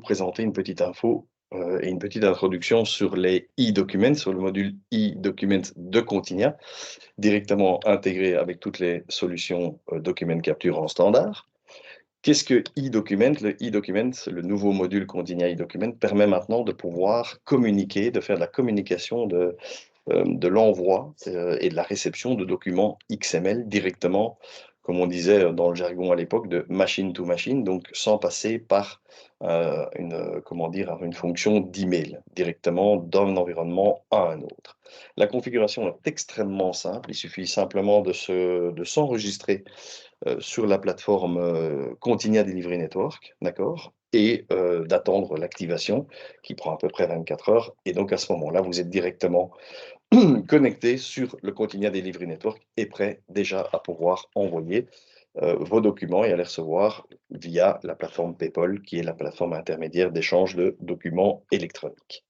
Speaker 1: présenter une petite info, et une petite introduction sur les e-documents, sur le module e-documents de Continia, directement intégré avec toutes les solutions, Document Capture en standard. Qu'est-ce que e-document? Le e-document, le nouveau module Contigna e-document, permet maintenant de pouvoir communiquer, de faire de la communication de l'envoi et de la réception de documents XML directement, comme on disait dans le jargon à l'époque, de machine to machine, donc sans passer par comment dire, une fonction d'email, directement d'un environnement à un autre. La configuration est extrêmement simple, il suffit simplement de s'enregistrer sur la plateforme Continia Delivery Network, d'accord, et d'attendre l'activation qui prend à peu près 24 heures. Et donc à ce moment-là, vous êtes directement connecté sur le Continia Delivery Network et prêt déjà à pouvoir envoyer vos documents et à les recevoir via la plateforme PayPal, qui est la plateforme intermédiaire d'échange de documents électroniques.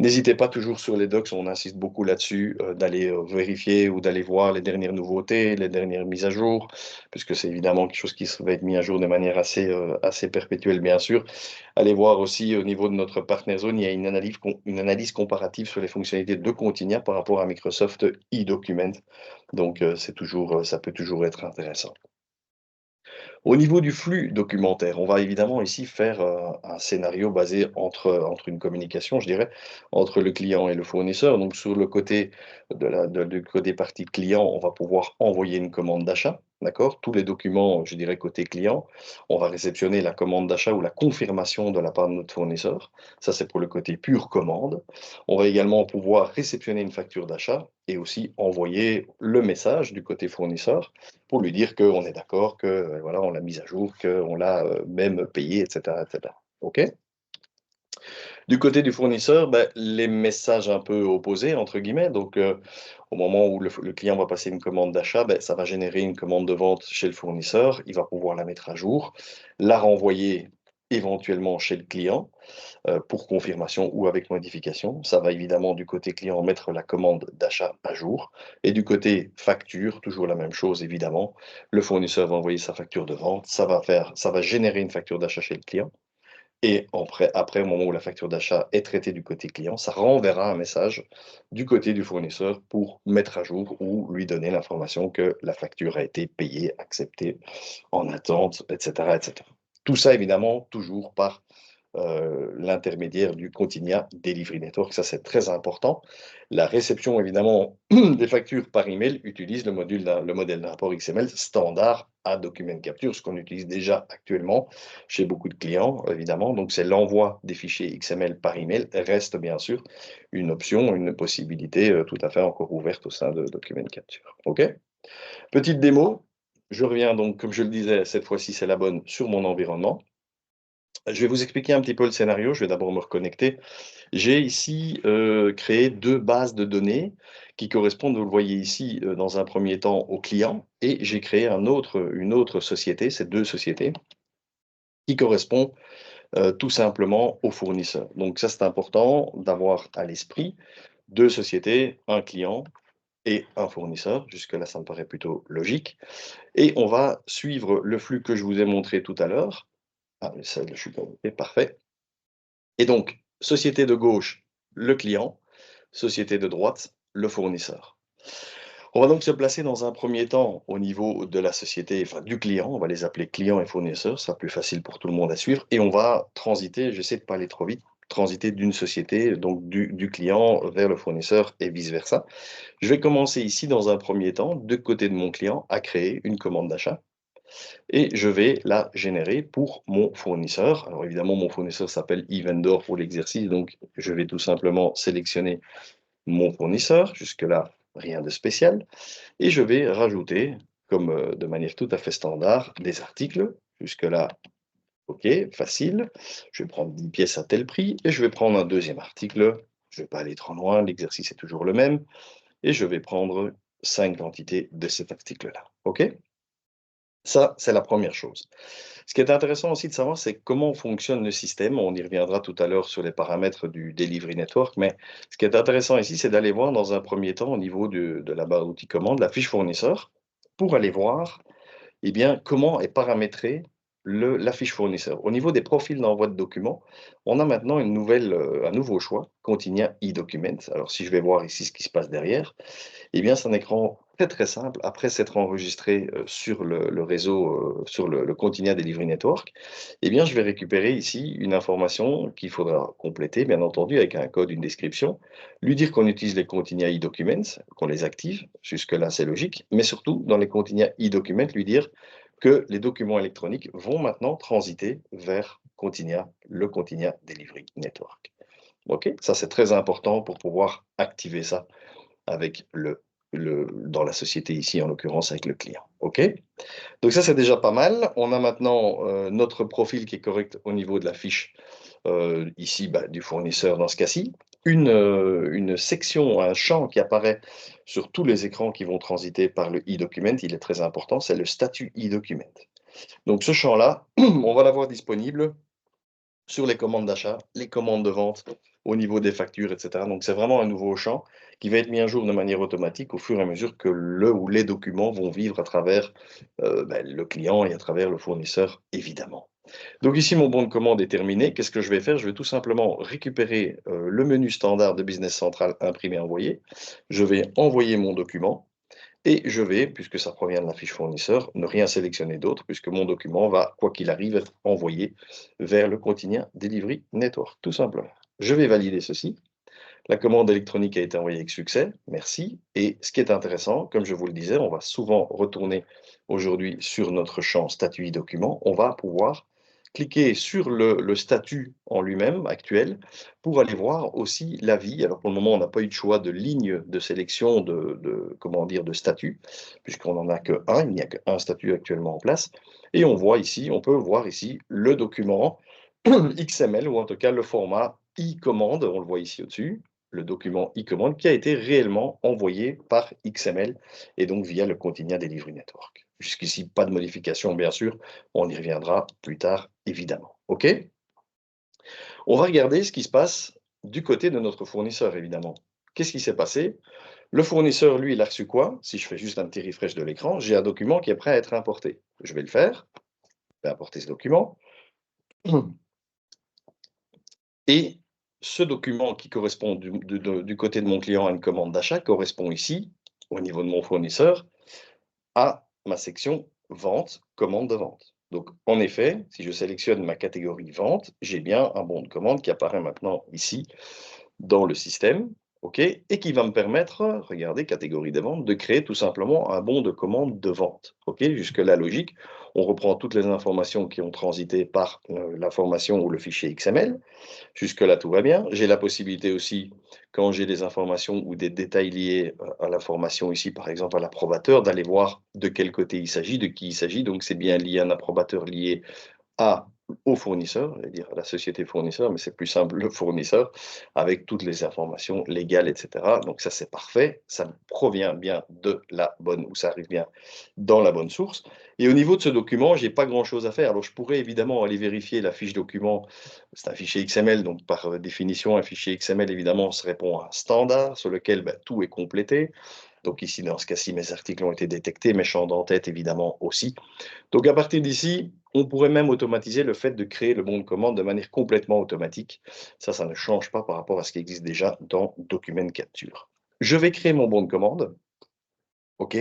Speaker 1: N'hésitez pas toujours sur les docs, on insiste beaucoup là-dessus, d'aller vérifier ou d'aller voir les dernières nouveautés, les dernières mises à jour, puisque c'est évidemment quelque chose qui va être mis à jour de manière assez perpétuelle, bien sûr. Allez voir aussi au niveau de notre partner zone, il y a une analyse comparative sur les fonctionnalités de Continia par rapport à Microsoft eDocument. Donc, c'est toujours, ça peut toujours être intéressant. Au niveau du flux documentaire, on va évidemment ici faire, un scénario basé entre une communication, je dirais, entre le client et le fournisseur. Donc sur le côté du côté partie client, on va pouvoir envoyer une commande d'achat, d'accord? Tous les documents, je dirais côté client, on va réceptionner la commande d'achat ou la confirmation de la part de notre fournisseur. Ça, c'est pour le côté pure commande. On va également pouvoir réceptionner une facture d'achat et aussi envoyer le message du côté fournisseur pour lui dire qu'on est d'accord, que voilà, on l'a mise à jour, qu'on l'a même payé, etc., etc. OK? Du côté du fournisseur, bah, les messages un peu opposés, entre guillemets. Donc, au moment où le client va passer une commande d'achat, bah, ça va générer une commande de vente chez le fournisseur. Il va pouvoir la mettre à jour, la renvoyer éventuellement chez le client pour confirmation ou avec modification. Ça va évidemment du côté client mettre la commande d'achat à jour et du côté facture, toujours la même chose évidemment. Le fournisseur va envoyer sa facture de vente, ça va générer une facture d'achat chez le client et après, au moment où la facture d'achat est traitée du côté client, ça renverra un message du côté du fournisseur pour mettre à jour ou lui donner l'information que la facture a été payée, acceptée, en attente, etc., etc. Tout ça évidemment toujours par l'intermédiaire du Continia Delivery Network. Ça, c'est très important. La réception, évidemment, des factures par email utilise le modèle d'un rapport XML standard à document capture, ce qu'on utilise déjà actuellement chez beaucoup de clients, évidemment. Donc, c'est l'envoi des fichiers XML par email reste bien sûr une option, une possibilité tout à fait encore ouverte au sein de document capture. OK? Petite démo. Je reviens donc, comme je le disais, cette fois-ci, c'est la bonne sur mon environnement. Je vais vous expliquer un petit peu le scénario. Je vais d'abord me reconnecter. J'ai ici créé deux bases de données qui correspondent, vous le voyez ici, dans un premier temps au client, et j'ai créé une autre société, ces deux sociétés, qui correspondent tout simplement au fournisseur. Donc ça, c'est important d'avoir à l'esprit deux sociétés, un client et un fournisseur. Jusque-là, ça me paraît plutôt logique. Et on va suivre le flux que je vous ai montré tout à l'heure. Ah, mais ça, je suis connecté, parfait. Et donc, société de gauche, le client, société de droite, le fournisseur. On va donc se placer dans un premier temps au niveau de la société, enfin du client, on va les appeler client et fournisseur, ça sera plus facile pour tout le monde à suivre, et on va transiter, j'essaie de ne pas aller trop vite, transiter d'une société, donc du client vers le fournisseur et vice-versa. Je vais commencer ici dans un premier temps, de côté de mon client, à créer une commande d'achat et je vais la générer pour mon fournisseur. Alors évidemment, mon fournisseur s'appelle eVendor pour l'exercice, donc je vais tout simplement sélectionner mon fournisseur. Jusque-là, rien de spécial. Et je vais rajouter, comme de manière tout à fait standard, des articles. Jusque-là, OK, facile. Je vais prendre 10 pièces à tel prix et je vais prendre un deuxième article. Je ne vais pas aller trop loin, l'exercice est toujours le même. Et je vais prendre 5 quantités de cet article-là. OK? Ça, c'est la première chose. Ce qui est intéressant aussi de savoir, c'est comment fonctionne le système. On y reviendra tout à l'heure sur les paramètres du Delivery Network, mais ce qui est intéressant ici, c'est d'aller voir dans un premier temps au niveau de la barre d'outils commande, la fiche fournisseur, pour aller voir eh bien, comment est paramétrée la fiche fournisseur. Au niveau des profils d'envoi de documents, on a maintenant un nouveau choix, Continia e-Document. Alors si je vais voir ici ce qui se passe derrière, eh bien, c'est un écran très très simple, après s'être enregistré sur le réseau, sur le Continia Delivery Network, eh bien je vais récupérer ici une information qu'il faudra compléter, bien entendu, avec un code, une description, lui dire qu'on utilise les Continia e-Documents, qu'on les active, jusque-là c'est logique, mais surtout dans les Continia e-Documents, lui dire que les documents électroniques vont maintenant transiter vers Continia, le Continia Delivery Network. OK? Ça c'est très important pour pouvoir activer ça avec dans la société ici, en l'occurrence avec le client. OK? Donc ça, c'est déjà pas mal. On a maintenant notre profil qui est correct au niveau de la fiche ici du fournisseur dans ce cas-ci. Une section, un champ qui apparaît sur tous les écrans qui vont transiter par le e-document, il est très important, c'est le statut e-document. Donc ce champ-là, on va l'avoir disponible sur les commandes d'achat, les commandes de vente, au niveau des factures, etc. Donc, c'est vraiment un nouveau champ qui va être mis à jour de manière automatique au fur et à mesure que le ou les documents vont vivre à travers le client et à travers le fournisseur, évidemment. Donc ici, mon bon de commande est terminé. Qu'est-ce que je vais faire? Je vais tout simplement récupérer le menu standard de Business Central imprimé envoyé. Je vais envoyer mon document. Et je vais, puisque ça provient de la fiche fournisseur, ne rien sélectionner d'autre, puisque mon document va, quoi qu'il arrive, être envoyé vers le Continia Delivery Network, tout simplement. Je vais valider ceci. La commande électronique a été envoyée avec succès, merci. Et ce qui est intéressant, comme je vous le disais, on va souvent retourner aujourd'hui sur notre champ statut e-document. On va pouvoir cliquer sur le statut en lui-même actuel pour aller voir aussi l'avis. Alors pour le moment, on n'a pas eu de choix de ligne de sélection comment dire, de statut, puisqu'on n'en a qu'un, il n'y a qu'un statut actuellement en place. Et on voit ici, on peut voir ici le document XML, ou en tout cas le format e-commande, on le voit ici au-dessus, le document e-commande qui a été réellement envoyé par XML et donc via le Continia Delivery Network. Jusqu'ici, pas de modification, bien sûr. On y reviendra plus tard, évidemment. OK? On va regarder ce qui se passe du côté de notre fournisseur, évidemment. Qu'est-ce qui s'est passé? Le fournisseur, lui, il a reçu quoi? Si je fais juste un petit refresh de l'écran, j'ai un document qui est prêt à être importé. Je vais le faire. Je vais importer ce document. Et ce document qui correspond du côté de mon client à une commande d'achat correspond ici, au niveau de mon fournisseur, à ma section vente, commande de vente. Donc, en effet, si je sélectionne ma catégorie vente, j'ai bien un bon de commande qui apparaît maintenant ici dans le système, OK, et qui va me permettre, regardez, catégorie de vente, de créer tout simplement un bon de commande de vente. OK, jusque-là, logique. On reprend toutes les informations qui ont transité par l'information ou le fichier XML. Jusque-là, tout va bien. J'ai la possibilité aussi, quand j'ai des informations ou des détails liés à l'information ici, par exemple à l'approbateur, d'aller voir de quel côté il s'agit, de qui il s'agit. Donc, c'est bien lié à un approbateur lié au fournisseur, c'est-à-dire à la société fournisseur, mais c'est plus simple, le fournisseur, avec toutes les informations légales, etc. Donc ça, c'est parfait, ça provient bien de la bonne, ou ça arrive bien dans la bonne source. Et au niveau de ce document, j'ai pas grand-chose à faire. Alors je pourrais évidemment aller vérifier la fiche document, c'est un fichier XML, donc par définition, un fichier XML, évidemment, se répond à un standard sur lequel tout est complété. Donc ici, dans ce cas-ci, mes articles ont été détectés, mes champs d'en-tête, évidemment, aussi. Donc à partir d'ici, on pourrait même automatiser le fait de créer le bon de commande de manière complètement automatique. Ça ne change pas par rapport à ce qui existe déjà dans Document Capture. Je vais créer mon bon de commande. OK.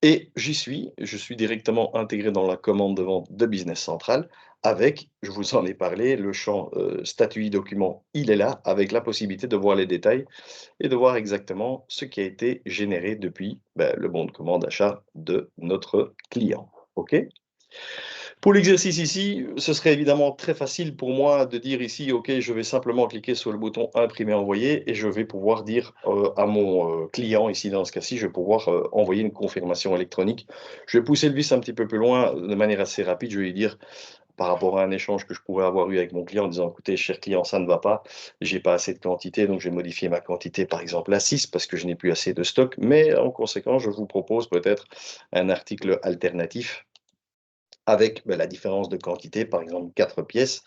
Speaker 1: Et je suis directement intégré dans la commande de vente de Business Central avec, je vous en ai parlé, le champ statut e-document, il est là, avec la possibilité de voir les détails et de voir exactement ce qui a été généré depuis le bon de commande achat de notre client. OK? Pour l'exercice ici, ce serait évidemment très facile pour moi de dire ici, OK, je vais simplement cliquer sur le bouton imprimer, envoyer et je vais pouvoir dire à mon client, ici dans ce cas-ci, je vais pouvoir envoyer une confirmation électronique. Je vais pousser le vice un petit peu plus loin de manière assez rapide. Je vais lui dire, par rapport à un échange que je pourrais avoir eu avec mon client en disant, écoutez, cher client, ça ne va pas, j'ai pas assez de quantité, donc je vais modifier ma quantité, par exemple, à 6 parce que je n'ai plus assez de stock, mais en conséquence, je vous propose peut-être un article alternatif avec la différence de quantité, par exemple 4 pièces,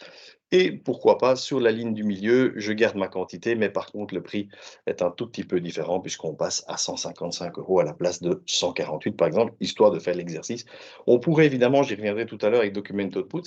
Speaker 1: Et pourquoi pas, sur la ligne du milieu, je garde ma quantité, mais par contre, le prix est un tout petit peu différent puisqu'on passe à 155 € à la place de 148, par exemple, histoire de faire l'exercice. On pourrait évidemment, j'y reviendrai tout à l'heure avec Document Output,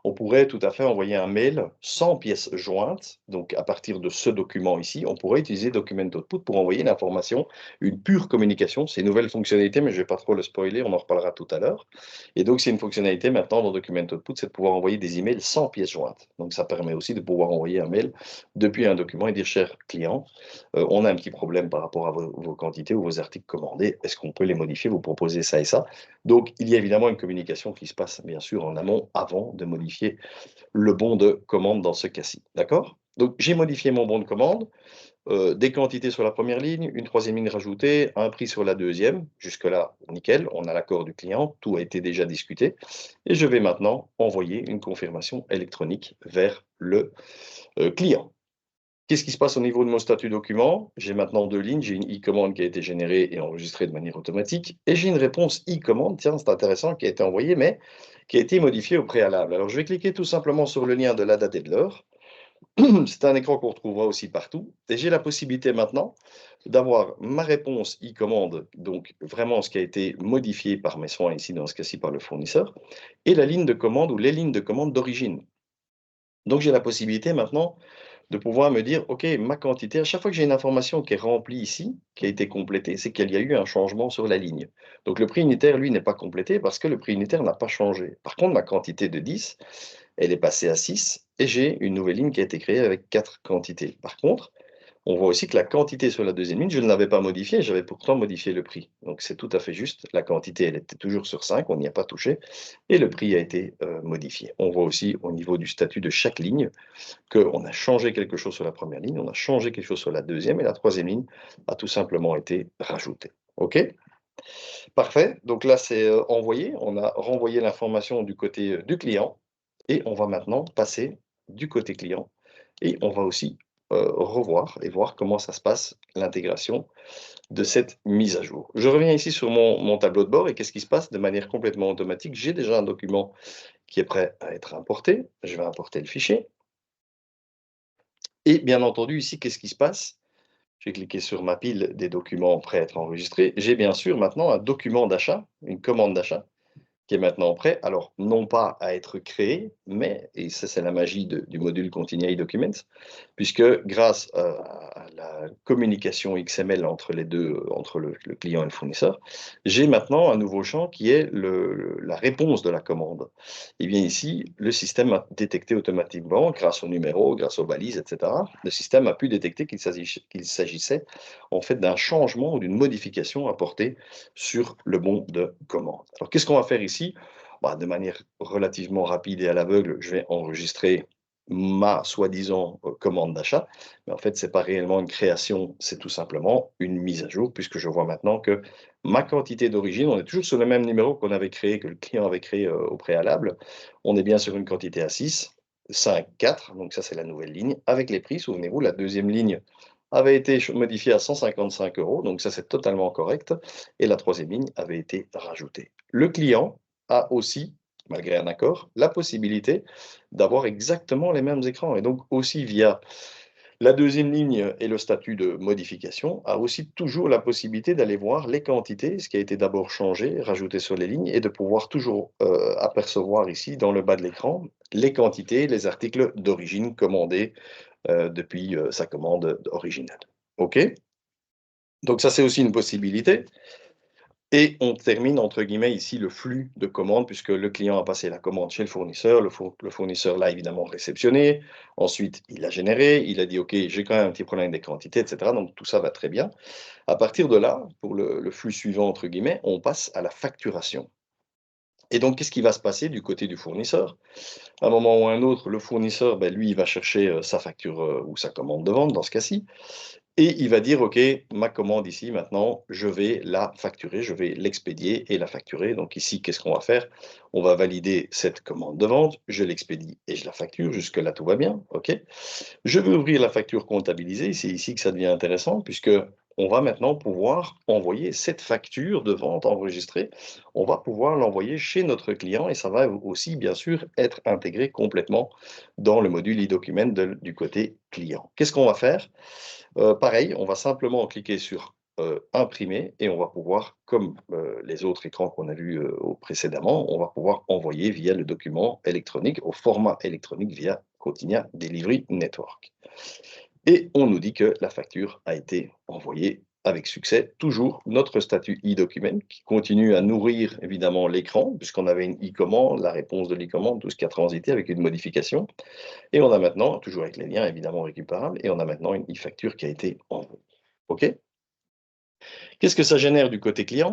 Speaker 1: on pourrait tout à fait envoyer un mail sans pièces jointes. Donc, à partir de ce document ici, on pourrait utiliser Document Output pour envoyer l'information, une pure communication. C'est une nouvelle fonctionnalité, mais je ne vais pas trop le spoiler, on en reparlera tout à l'heure. Et donc, c'est une fonctionnalité maintenant dans Document Output, c'est de pouvoir envoyer des emails sans pièces jointes. Donc, ça permet aussi de pouvoir envoyer un mail depuis un document et dire, cher client, on a un petit problème par rapport à vos quantités ou vos articles commandés. Est-ce qu'on peut les modifier, vous proposer ça et ça? Donc, il y a évidemment une communication qui se passe, bien sûr, en amont, avant de modifier le bon de commande dans ce cas-ci. D'accord? Donc, j'ai modifié mon bon de commande. Des quantités sur la première ligne, une troisième ligne rajoutée, un prix sur la deuxième. Jusque-là, nickel, on a l'accord du client, tout a été déjà discuté. Et je vais maintenant envoyer une confirmation électronique vers le client. Qu'est-ce qui se passe au niveau de mon statut document? J'ai maintenant deux lignes, j'ai une e-commande qui a été générée et enregistrée de manière automatique, et j'ai une réponse e-commande, tiens, c'est intéressant, qui a été envoyée, mais qui a été modifiée au préalable. Alors, je vais cliquer tout simplement sur le lien de la date et de l'heure. C'est un écran qu'on retrouvera aussi partout. Et j'ai la possibilité maintenant d'avoir ma réponse e-commande, donc vraiment ce qui a été modifié par mes soins ici, dans ce cas-ci par le fournisseur, et la ligne de commande ou les lignes de commande d'origine. Donc j'ai la possibilité maintenant de pouvoir me dire, OK, ma quantité, à chaque fois que j'ai une information qui est remplie ici, qui a été complétée, c'est qu'il y a eu un changement sur la ligne. Donc le prix unitaire, lui, n'est pas complété parce que le prix unitaire n'a pas changé. Par contre, ma quantité de 10, elle est passée à 6 et j'ai une nouvelle ligne qui a été créée avec 4 quantités. Par contre, on voit aussi que la quantité sur la deuxième ligne, je ne l'avais pas modifiée, j'avais pourtant modifié le prix. Donc c'est tout à fait juste. La quantité, elle était toujours sur 5, on n'y a pas touché, et le prix a été modifié. On voit aussi au niveau du statut de chaque ligne qu'on a changé quelque chose sur la première ligne, on a changé quelque chose sur la deuxième, et la troisième ligne a tout simplement été rajoutée. OK? Parfait. Donc là, c'est envoyé. On a renvoyé l'information du côté du client, et on va maintenant passer du côté client, et on va aussi revoir et voir comment ça se passe, l'intégration de cette mise à jour. Je reviens ici sur mon tableau de bord, et qu'est-ce qui se passe de manière complètement automatique? J'ai déjà un document qui est prêt à être importé. Je vais importer le fichier. Et bien entendu, ici, qu'est-ce qui se passe? Je vais cliquer sur ma pile des documents prêts à être enregistrés. J'ai bien sûr maintenant un document d'achat, une commande d'achat, qui est maintenant prêt. Alors, non pas à être créé, mais, et ça c'est la magie du module Continue Documents, puisque grâce à la communication XML entre les deux, entre le client et le fournisseur, j'ai maintenant un nouveau champ qui est la réponse de la commande. Et bien ici, le système a détecté automatiquement, grâce au numéro, grâce aux balises, etc., le système a pu détecter qu'il s'agissait en fait d'un changement ou d'une modification apportée sur le bon de commande. Alors qu'est-ce qu'on va faire ici? Bah, de manière relativement rapide et à l'aveugle, je vais enregistrer ma soi-disant commande d'achat, mais en fait, c'est pas réellement une création, c'est tout simplement une mise à jour, puisque je vois maintenant que ma quantité d'origine, on est toujours sur le même numéro qu'on avait créé, que le client avait créé au préalable. On est bien sur une quantité à 6, 5, 4, donc ça c'est la nouvelle ligne, avec les prix, souvenez-vous, la deuxième ligne avait été modifiée à 155 €, donc ça c'est totalement correct, et la troisième ligne avait été rajoutée. Le client a aussi, malgré un accord, la possibilité d'avoir exactement les mêmes écrans, et donc aussi via la deuxième ligne et le statut de modification, a aussi toujours la possibilité d'aller voir les quantités, ce qui a été d'abord changé, rajouté sur les lignes, et de pouvoir toujours apercevoir ici dans le bas de l'écran les quantités, les articles d'origine commandés depuis sa commande originale. OK? Donc ça, c'est aussi une possibilité. Et on termine entre guillemets ici le flux de commandes, puisque le client a passé la commande chez le fournisseur, le fournisseur l'a évidemment réceptionné, ensuite il l'a généré, il a dit OK, j'ai quand même un petit problème des quantités, etc. Donc tout ça va très bien. À partir de là, pour le flux suivant entre guillemets, on passe à la facturation. Et donc qu'est-ce qui va se passer du côté du fournisseur? À un moment ou à un autre, le fournisseur, ben, lui, il va chercher sa facture ou sa commande de vente dans ce cas-ci. Et il va dire: «OK, ma commande ici maintenant, je vais la facturer, je vais l'expédier et la facturer». Donc ici, qu'est-ce qu'on va faire? On va valider cette commande de vente, je l'expédie et je la facture, jusque-là tout va bien, OK. Je veux ouvrir la facture comptabilisée, c'est ici que ça devient intéressant puisque on va maintenant pouvoir envoyer cette facture de vente enregistrée, on va pouvoir l'envoyer chez notre client et ça va aussi, bien sûr, être intégré complètement dans le module e-document du côté client. Qu'est-ce qu'on va faire? Pareil, on va simplement cliquer sur imprimer et on va pouvoir, comme les autres écrans qu'on a vus précédemment, on va pouvoir envoyer via le document électronique, au format électronique via Quotidian Delivery Network. Et on nous dit que la facture a été envoyée avec succès. Toujours notre statut e-document qui continue à nourrir évidemment l'écran, puisqu'on avait une e-commande, la réponse de l'e-commande, tout ce qui a transité avec une modification. Et on a maintenant, toujours avec les liens évidemment récupérables, et on a maintenant une e-facture qui a été envoyée. OK? Qu'est-ce que ça génère du côté client?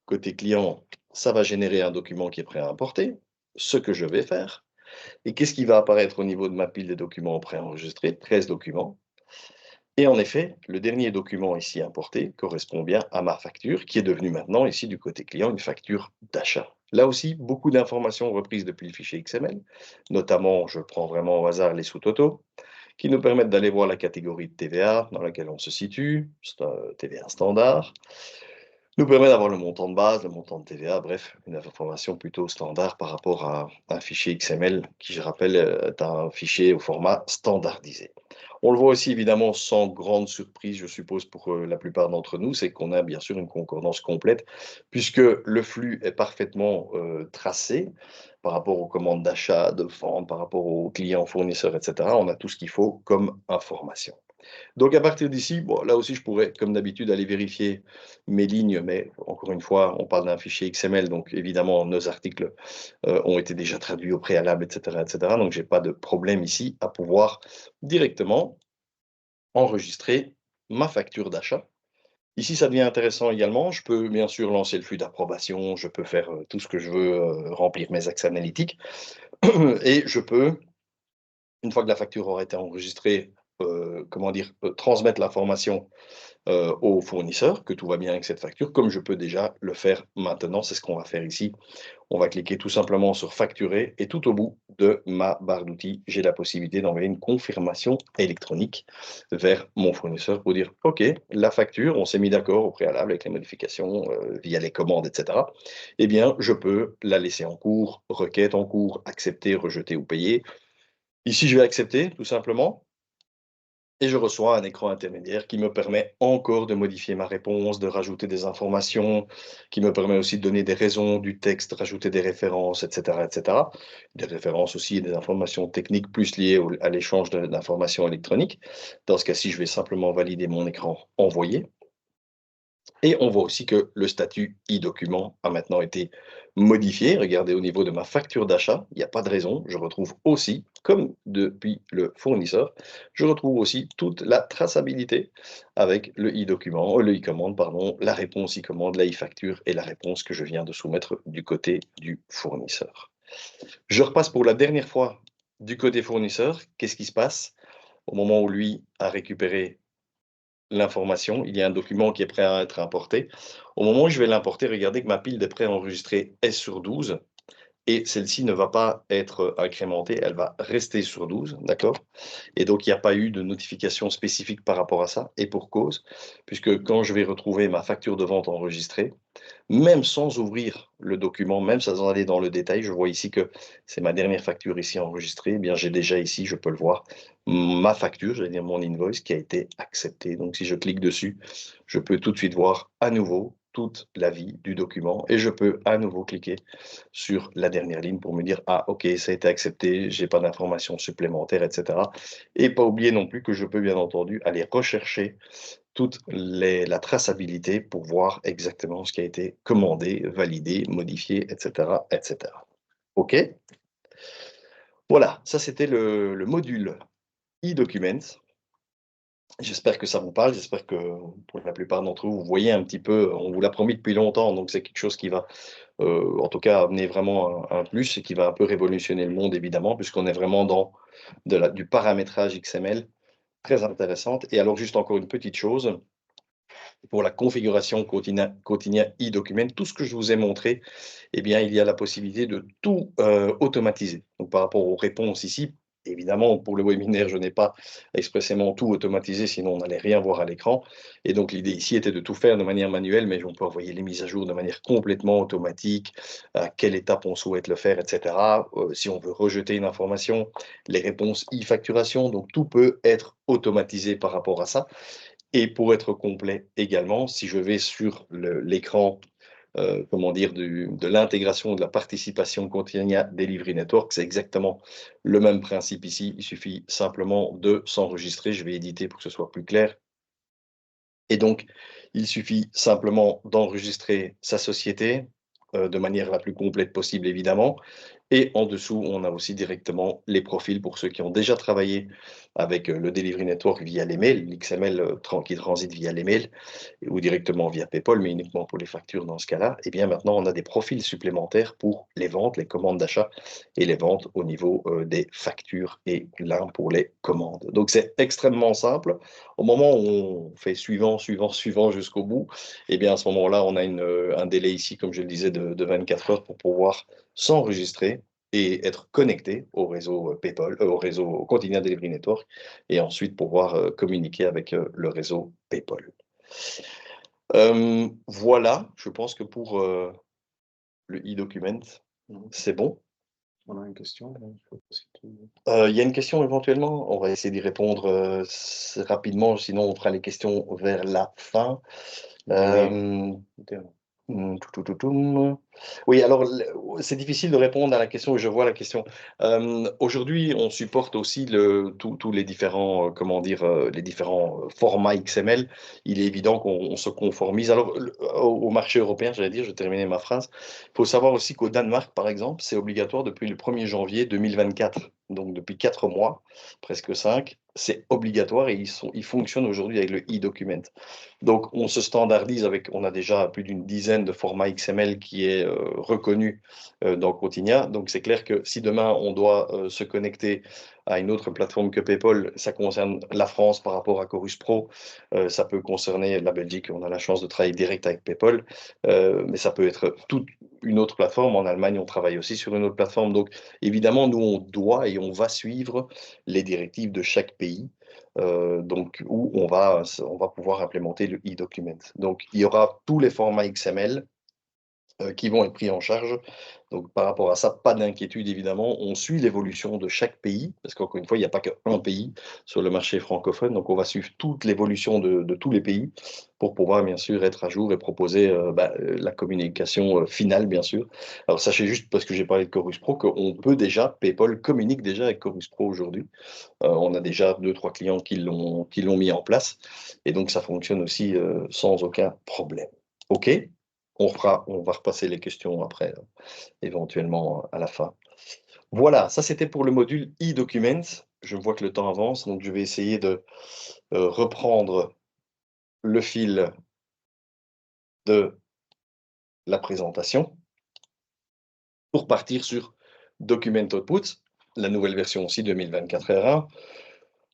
Speaker 1: Côté client, ça va générer un document qui est prêt à importer, ce que je vais faire. Et qu'est-ce qui va apparaître au niveau de ma pile de documents préenregistrés? 13 documents. Et en effet, le dernier document ici importé correspond bien à ma facture, qui est devenue maintenant, ici du côté client, une facture d'achat. Là aussi, beaucoup d'informations reprises depuis le fichier XML, notamment, je prends vraiment au hasard les sous-totaux, qui nous permettent d'aller voir la catégorie de TVA dans laquelle on se situe, TVA standard, nous permet d'avoir le montant de base, le montant de TVA, bref, une information plutôt standard par rapport à un fichier XML qui, je rappelle, est un fichier au format standardisé. On le voit aussi évidemment sans grande surprise, je suppose, pour la plupart d'entre nous, c'est qu'on a bien sûr une concordance complète, puisque le flux est parfaitement tracé par rapport aux commandes d'achat, de vente, par rapport aux clients, fournisseurs, etc. On a tout ce qu'il faut comme information. Donc à partir d'ici, bon, là aussi, je pourrais, comme d'habitude, aller vérifier mes lignes, mais encore une fois, on parle d'un fichier XML, donc évidemment, nos articles ont été déjà traduits au préalable, etc., etc. Donc, j'ai pas de problème ici à pouvoir directement enregistrer ma facture d'achat. Ici, ça devient intéressant également. Je peux bien sûr lancer le flux d'approbation, je peux faire tout ce que je veux, remplir mes axes analytiques, et je peux, une fois que la facture aura été enregistrée, comment dire, transmettre l'information au fournisseur, que tout va bien avec cette facture, comme je peux déjà le faire maintenant. C'est ce qu'on va faire ici. On va cliquer tout simplement sur facturer et tout au bout de ma barre d'outils, j'ai la possibilité d'envoyer une confirmation électronique vers mon fournisseur pour dire OK, la facture, on s'est mis d'accord au préalable avec les modifications via les commandes, etc. Eh bien, je peux la laisser en cours, requête en cours, accepter, rejeter ou payer. Ici, je vais accepter tout simplement. Et je reçois un écran intermédiaire qui me permet encore de modifier ma réponse, de rajouter des informations, qui me permet aussi de donner des raisons du texte, rajouter des références, etc., etc. Des références aussi et des informations techniques plus liées à l'échange d'informations électroniques. Dans ce cas-ci, je vais simplement valider mon écran envoyé. Et on voit aussi que le statut e-document a maintenant été modifié. Regardez au niveau de ma facture d'achat, il n'y a pas de raison. Je retrouve aussi, comme depuis le fournisseur, je retrouve aussi toute la traçabilité avec le e-document, le e-commande, pardon, la réponse e-commande, la e-facture et la réponse que je viens de soumettre du côté du fournisseur. Je repasse pour la dernière fois du côté fournisseur. Qu'est-ce qui se passe au moment où lui a récupéré l'information, il y a un document qui est prêt à être importé. Au moment où je vais l'importer, regardez que ma pile de préenregistrés est sur 12 et celle-ci ne va pas être incrémentée, elle va rester sur 12, d'accord? Et donc, il n'y a pas eu de notification spécifique par rapport à ça, et pour cause, puisque quand je vais retrouver ma facture de vente enregistrée, même sans ouvrir le document, même sans aller dans le détail, je vois ici que c'est ma dernière facture ici enregistrée. Eh bien, j'ai déjà ici, je peux le voir, ma facture, j'allais dire mon invoice qui a été acceptée. Donc, si je clique dessus, je peux tout de suite voir à nouveau toute la vie du document et je peux à nouveau cliquer sur la dernière ligne pour me dire ah ok ça a été accepté, j'ai pas d'informations supplémentaires, etc. Et pas oublier non plus que je peux bien entendu aller rechercher toute la traçabilité pour voir exactement ce qui a été commandé, validé, modifié, etc., etc. OK? Voilà, ça c'était le module e-documents. J'espère que ça vous parle, j'espère que pour la plupart d'entre vous, vous voyez un petit peu, on vous l'a promis depuis longtemps, donc c'est quelque chose qui va, en tout cas amener vraiment un plus et qui va un peu révolutionner le monde évidemment, puisqu'on est vraiment dans du paramétrage XML, très intéressante. Et alors juste encore une petite chose, pour la configuration quotidien e-document, tout ce que je vous ai montré, eh bien, il y a la possibilité de tout automatiser. Donc, par rapport aux réponses ici, Évidemment, pour le webinaire, je n'ai pas expressément tout automatisé, sinon on n'allait rien voir à l'écran. Et donc l'idée ici était de tout faire de manière manuelle, mais on peut envoyer les mises à jour de manière complètement automatique, à quelle étape on souhaite le faire, etc. Si on veut rejeter une information, les réponses e-facturation, donc tout peut être automatisé par rapport à ça. Et pour être complet également, si je vais sur l'écran comment dire, de l'intégration, de la participation Continia Delivery Network. C'est exactement le même principe ici. Il suffit simplement de s'enregistrer. Je vais éditer pour que ce soit plus clair. Et donc, il suffit simplement d'enregistrer sa société de manière la plus complète possible, évidemment. Et en dessous, on a aussi directement les profils pour ceux qui ont déjà travaillé avec le Delivery Network via les mails, l'XML qui transite via les mails ou directement via PayPal, mais uniquement pour les factures dans ce cas-là. Et bien maintenant, on a des profils supplémentaires pour les ventes, les commandes d'achat et les ventes au niveau des factures et l'un pour les commandes. Donc c'est extrêmement simple. Au moment où on fait suivant, suivant, suivant jusqu'au bout, et bien à ce moment-là, on a un délai ici, comme je le disais, de 24 heures pour pouvoir s'enregistrer et être connecté au réseau PayPal, au réseau Continua Delivery Network, et ensuite pouvoir communiquer avec le réseau PayPal. Voilà, je pense que pour le e-document, c'est bon.
Speaker 2: On a une question.
Speaker 1: Il y a une question éventuellement? On va essayer d'y répondre rapidement, sinon on fera les questions vers la fin.
Speaker 2: Oui.
Speaker 1: Oui, alors c'est difficile de répondre à la question, et je vois la question. Aujourd'hui, on supporte aussi tous les différents, comment dire, les différents formats XML. Il est évident qu'on se conformise. Alors, au marché européen, j'allais dire, je vais terminer ma phrase. Il faut savoir aussi qu'au Danemark, par exemple, c'est obligatoire depuis le 1er janvier 2024. Donc, depuis 4 mois, presque 5, c'est obligatoire et ils fonctionnent aujourd'hui avec le e-document. Donc, on se standardise on a déjà plus d'une dizaine de formats XML qui est reconnu dans Continia. Donc, c'est clair que si demain on doit se connecter à une autre plateforme que PayPal, ça concerne la France par rapport à Chorus Pro, ça peut concerner la Belgique, on a la chance de travailler direct avec PayPal, mais ça peut être toute une autre plateforme. En Allemagne, on travaille aussi sur une autre plateforme. Donc, évidemment, nous, on doit et on va suivre les directives de chaque pays donc où on va pouvoir implémenter le e-document. Donc, il y aura tous les formats XML qui vont être pris en charge. Donc, par rapport à ça, pas d'inquiétude, évidemment. On suit l'évolution de chaque pays, parce qu'encore une fois, il n'y a pas qu'un pays sur le marché francophone. Donc, on va suivre toute l'évolution de tous les pays pour pouvoir, bien sûr, être à jour et proposer la communication finale, bien sûr. Alors, sachez juste, parce que j'ai parlé de Chorus Pro, qu'on peut déjà, PayPal communique déjà avec Chorus Pro aujourd'hui. On a déjà 2-3 clients qui l'ont mis en place. Et donc, ça fonctionne aussi sans aucun problème. OK? On va repasser les questions après, éventuellement à la fin. Voilà, ça c'était pour le module e-document. Je vois que le temps avance, donc je vais essayer de reprendre le fil de la présentation pour partir sur Document Output, la nouvelle version aussi 2024 R1.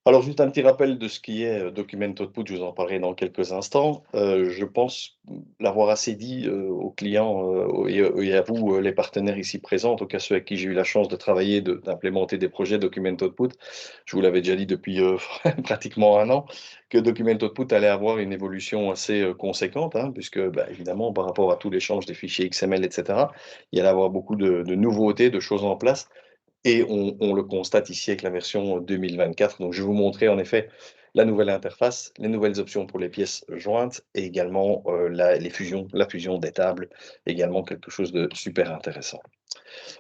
Speaker 1: Alors, juste un petit rappel de ce qui est Document Output, je vous en parlerai dans quelques instants. Je pense l'avoir assez dit aux clients et à vous, les partenaires ici présents, en tout cas ceux avec qui j'ai eu la chance de travailler, d'implémenter des projets Document Output. Je vous l'avais déjà dit depuis pratiquement un an, que Document Output allait avoir une évolution assez conséquente, hein, puisque évidemment, par rapport à tout l'échange des fichiers XML, etc., il y allait avoir beaucoup de nouveautés, de choses en place. Et on le constate ici avec la version 2024. Donc, je vais vous montrer en effet la nouvelle interface, les nouvelles options pour les pièces jointes et également la fusion des tables, également quelque chose de super intéressant.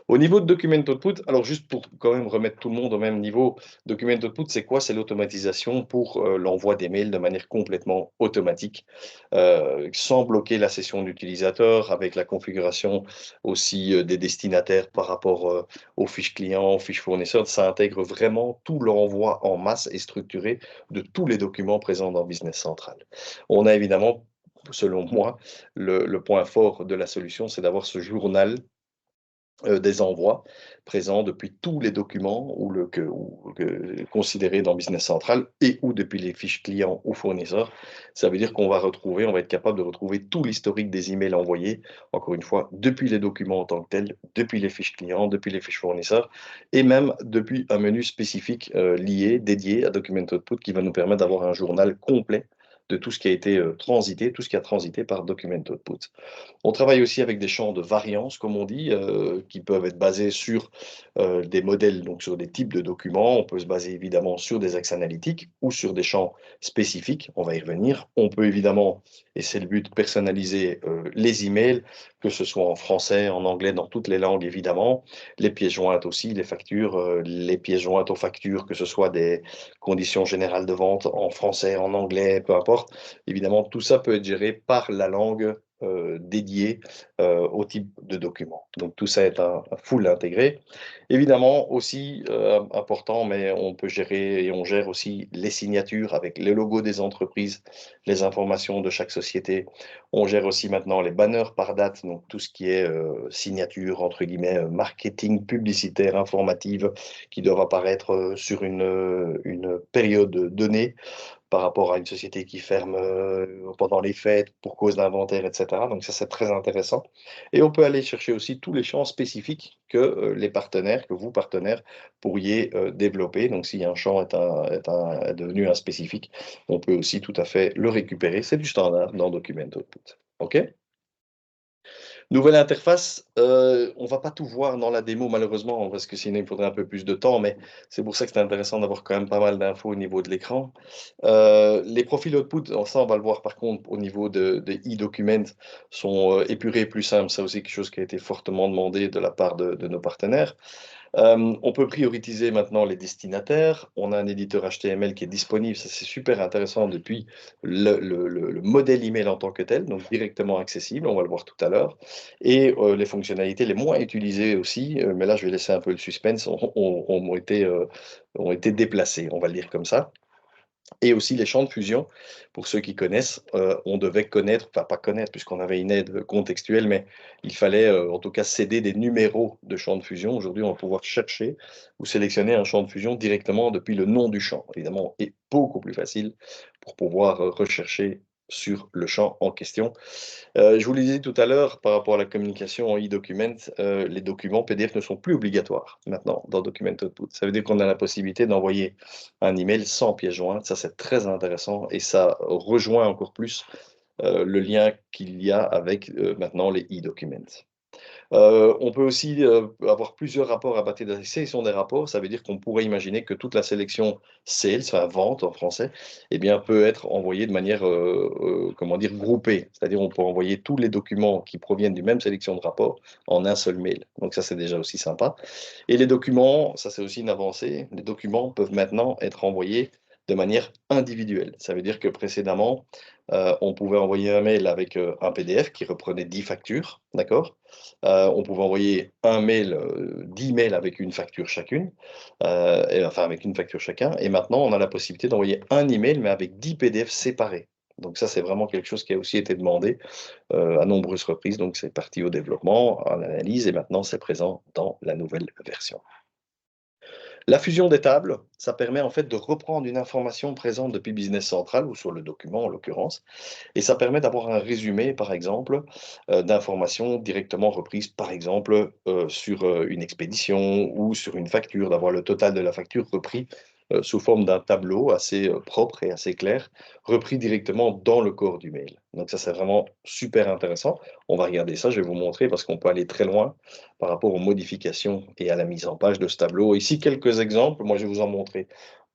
Speaker 1: Au niveau de Document Output, alors juste pour quand même remettre tout le monde au même niveau, Document Output, c'est quoi? C'est l'automatisation pour l'envoi des mails de manière complètement automatique, sans bloquer la session d'utilisateur, avec la configuration aussi des destinataires par rapport aux fiches clients, aux fiches fournisseurs. Ça intègre vraiment tout l'envoi en masse et structuré de tous les documents présents dans Business Central. On a évidemment, selon moi, le point fort de la solution, c'est d'avoir ce journal des envois présents depuis tous les documents considérés dans Business Central et ou depuis les fiches clients ou fournisseurs. Ça veut dire qu'on va retrouver, on va être capable de retrouver tout l'historique des emails envoyés, encore une fois, depuis les documents en tant que tels, depuis les fiches clients, depuis les fiches fournisseurs et même depuis un menu spécifique lié, dédié à Document Output qui va nous permettre d'avoir un journal complet de tout ce qui a été transité, tout ce qui a transité par Document Output. On travaille aussi avec des champs de variance, comme on dit, qui peuvent être basés sur des modèles, donc sur des types de documents. On peut se baser évidemment sur des axes analytiques ou sur des champs spécifiques. On va y revenir. On peut évidemment, et c'est le but, personnaliser les emails, que ce soit en français, en anglais, dans toutes les langues évidemment. Les pièces jointes aussi, les factures, les pièces jointes aux factures, que ce soit des conditions générales de vente en français, en anglais, peu importe. Évidemment, tout ça peut être géré par la langue dédié au type de document. Donc tout ça est un full intégré. Évidemment aussi important, mais on peut gérer et on gère aussi les signatures avec les logos des entreprises, les informations de chaque société. On gère aussi maintenant les banners par date, donc tout ce qui est signature, entre guillemets, marketing, publicitaire, informative, qui doivent apparaître sur une période donnée par rapport à une société qui ferme pendant les fêtes pour cause d'inventaire, etc. Donc ça, c'est très intéressant. Et on peut aller chercher aussi tous les champs spécifiques que les partenaires, que vous, partenaires, pourriez développer. Donc si un champ est devenu un spécifique, on peut aussi tout à fait le récupérer. C'est du standard dans Document Output. OK? Nouvelle interface, on va pas tout voir dans la démo malheureusement, parce que sinon il faudrait un peu plus de temps, mais c'est pour ça que c'est intéressant d'avoir quand même pas mal d'infos au niveau de l'écran. Les profils output, alors ça on va le voir par contre au niveau de e-document, sont épurés et plus simples. Ça aussi quelque chose qui a été fortement demandé de la part de nos partenaires. On peut prioriser maintenant les destinataires. On a un éditeur HTML qui est disponible, ça c'est super intéressant depuis le modèle email en tant que tel, donc directement accessible, on va le voir tout à l'heure. Et les fonctionnalités les moins utilisées aussi, mais là je vais laisser un peu le suspense, ont été déplacées, on va le dire comme ça. Et aussi les champs de fusion, pour ceux qui connaissent, on devait connaître, enfin pas connaître puisqu'on avait une aide contextuelle, mais il fallait, en tout cas céder des numéros de champs de fusion. Aujourd'hui, on va pouvoir chercher ou sélectionner un champ de fusion directement depuis le nom du champ. Évidemment, et beaucoup plus facile pour pouvoir, rechercher sur le champ en question. Je vous le disais tout à l'heure, par rapport à la communication en e-document, les documents PDF ne sont plus obligatoires maintenant dans Document Output. Ça veut dire qu'on a la possibilité d'envoyer un email sans pièce jointe. Ça, c'est très intéressant et ça rejoint encore plus le lien qu'il y a avec maintenant les e-documents. On peut aussi, avoir plusieurs rapports à partir de la sélection des rapports. Ça veut dire qu'on pourrait imaginer que toute la sélection sales, enfin vente en français, eh bien, peut être envoyée de manière, comment dire? Groupée. C'est-à-dire on peut envoyer tous les documents qui proviennent d'une même sélection de rapports en un seul mail. Donc ça, c'est déjà aussi sympa et les documents, ça c'est aussi une avancée, les documents peuvent maintenant être envoyés de manière individuelle. Ça veut dire que précédemment, on pouvait envoyer un mail avec, un PDF qui reprenait 10 factures, d'accord? On pouvait envoyer un mail, 10 mails avec une facture chacune, et enfin avec une facture chacun et maintenant on a la possibilité d'envoyer un email mais avec 10 PDF séparés. Donc ça, c'est vraiment quelque chose qui a aussi été demandé, à nombreuses reprises, donc c'est parti au développement, en analyse et maintenant c'est présent dans la nouvelle version. La fusion des tables, ça permet en fait de reprendre une information présente depuis Business Central ou sur le document en l'occurrence et ça permet d'avoir un résumé, par exemple, d'informations directement reprises, par exemple, sur, une expédition ou sur une facture, d'avoir le total de la facture repris, sous forme d'un tableau assez, propre et assez clair, repris directement dans le corps du mail. Donc ça, c'est vraiment super intéressant. On va regarder ça, je vais vous montrer parce qu'on peut aller très loin par rapport aux modifications et à la mise en page de ce tableau. Ici, quelques exemples, moi je vais vous en montrer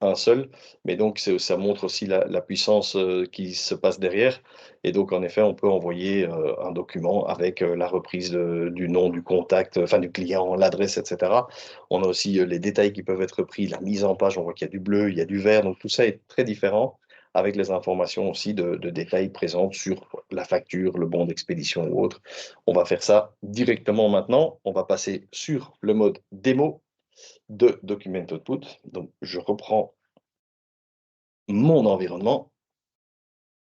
Speaker 1: un seul, mais donc ça montre aussi la puissance, qui se passe derrière et donc en effet, on peut envoyer, un document avec, la reprise, du nom du contact, enfin du client, l'adresse et cetera. On a aussi, les détails qui peuvent être repris, la mise en page, on voit qu'il y a du bleu, il y a du vert, donc tout ça est très différent avec les informations aussi de détails présentes sur la facture, le bon d'expédition ou autre. On va faire ça directement maintenant. On va passer sur le mode démo de Document Output. Donc je reprends mon environnement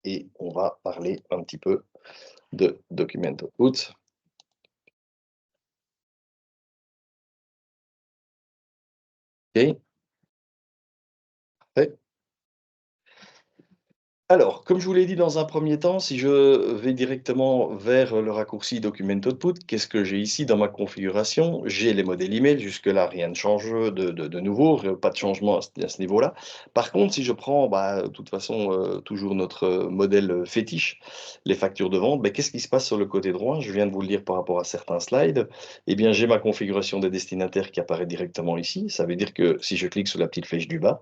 Speaker 1: et on va parler un petit peu de Document Output. OK. Ouais. Alors, comme je vous l'ai dit dans un premier temps, si je vais directement vers le raccourci Document Output, qu'est-ce que j'ai ici dans ma configuration? J'ai les modèles email, jusque-là rien ne change de nouveau, pas de changement à ce niveau-là. Par contre, si je prends, de toute façon, toujours notre modèle fétiche, les factures de vente, qu'est-ce qui se passe sur le côté droit? Je viens de vous le dire par rapport à certains slides. Eh bien, j'ai ma configuration des destinataires qui apparaît directement ici. Ça veut dire que si je clique sur la petite flèche du bas,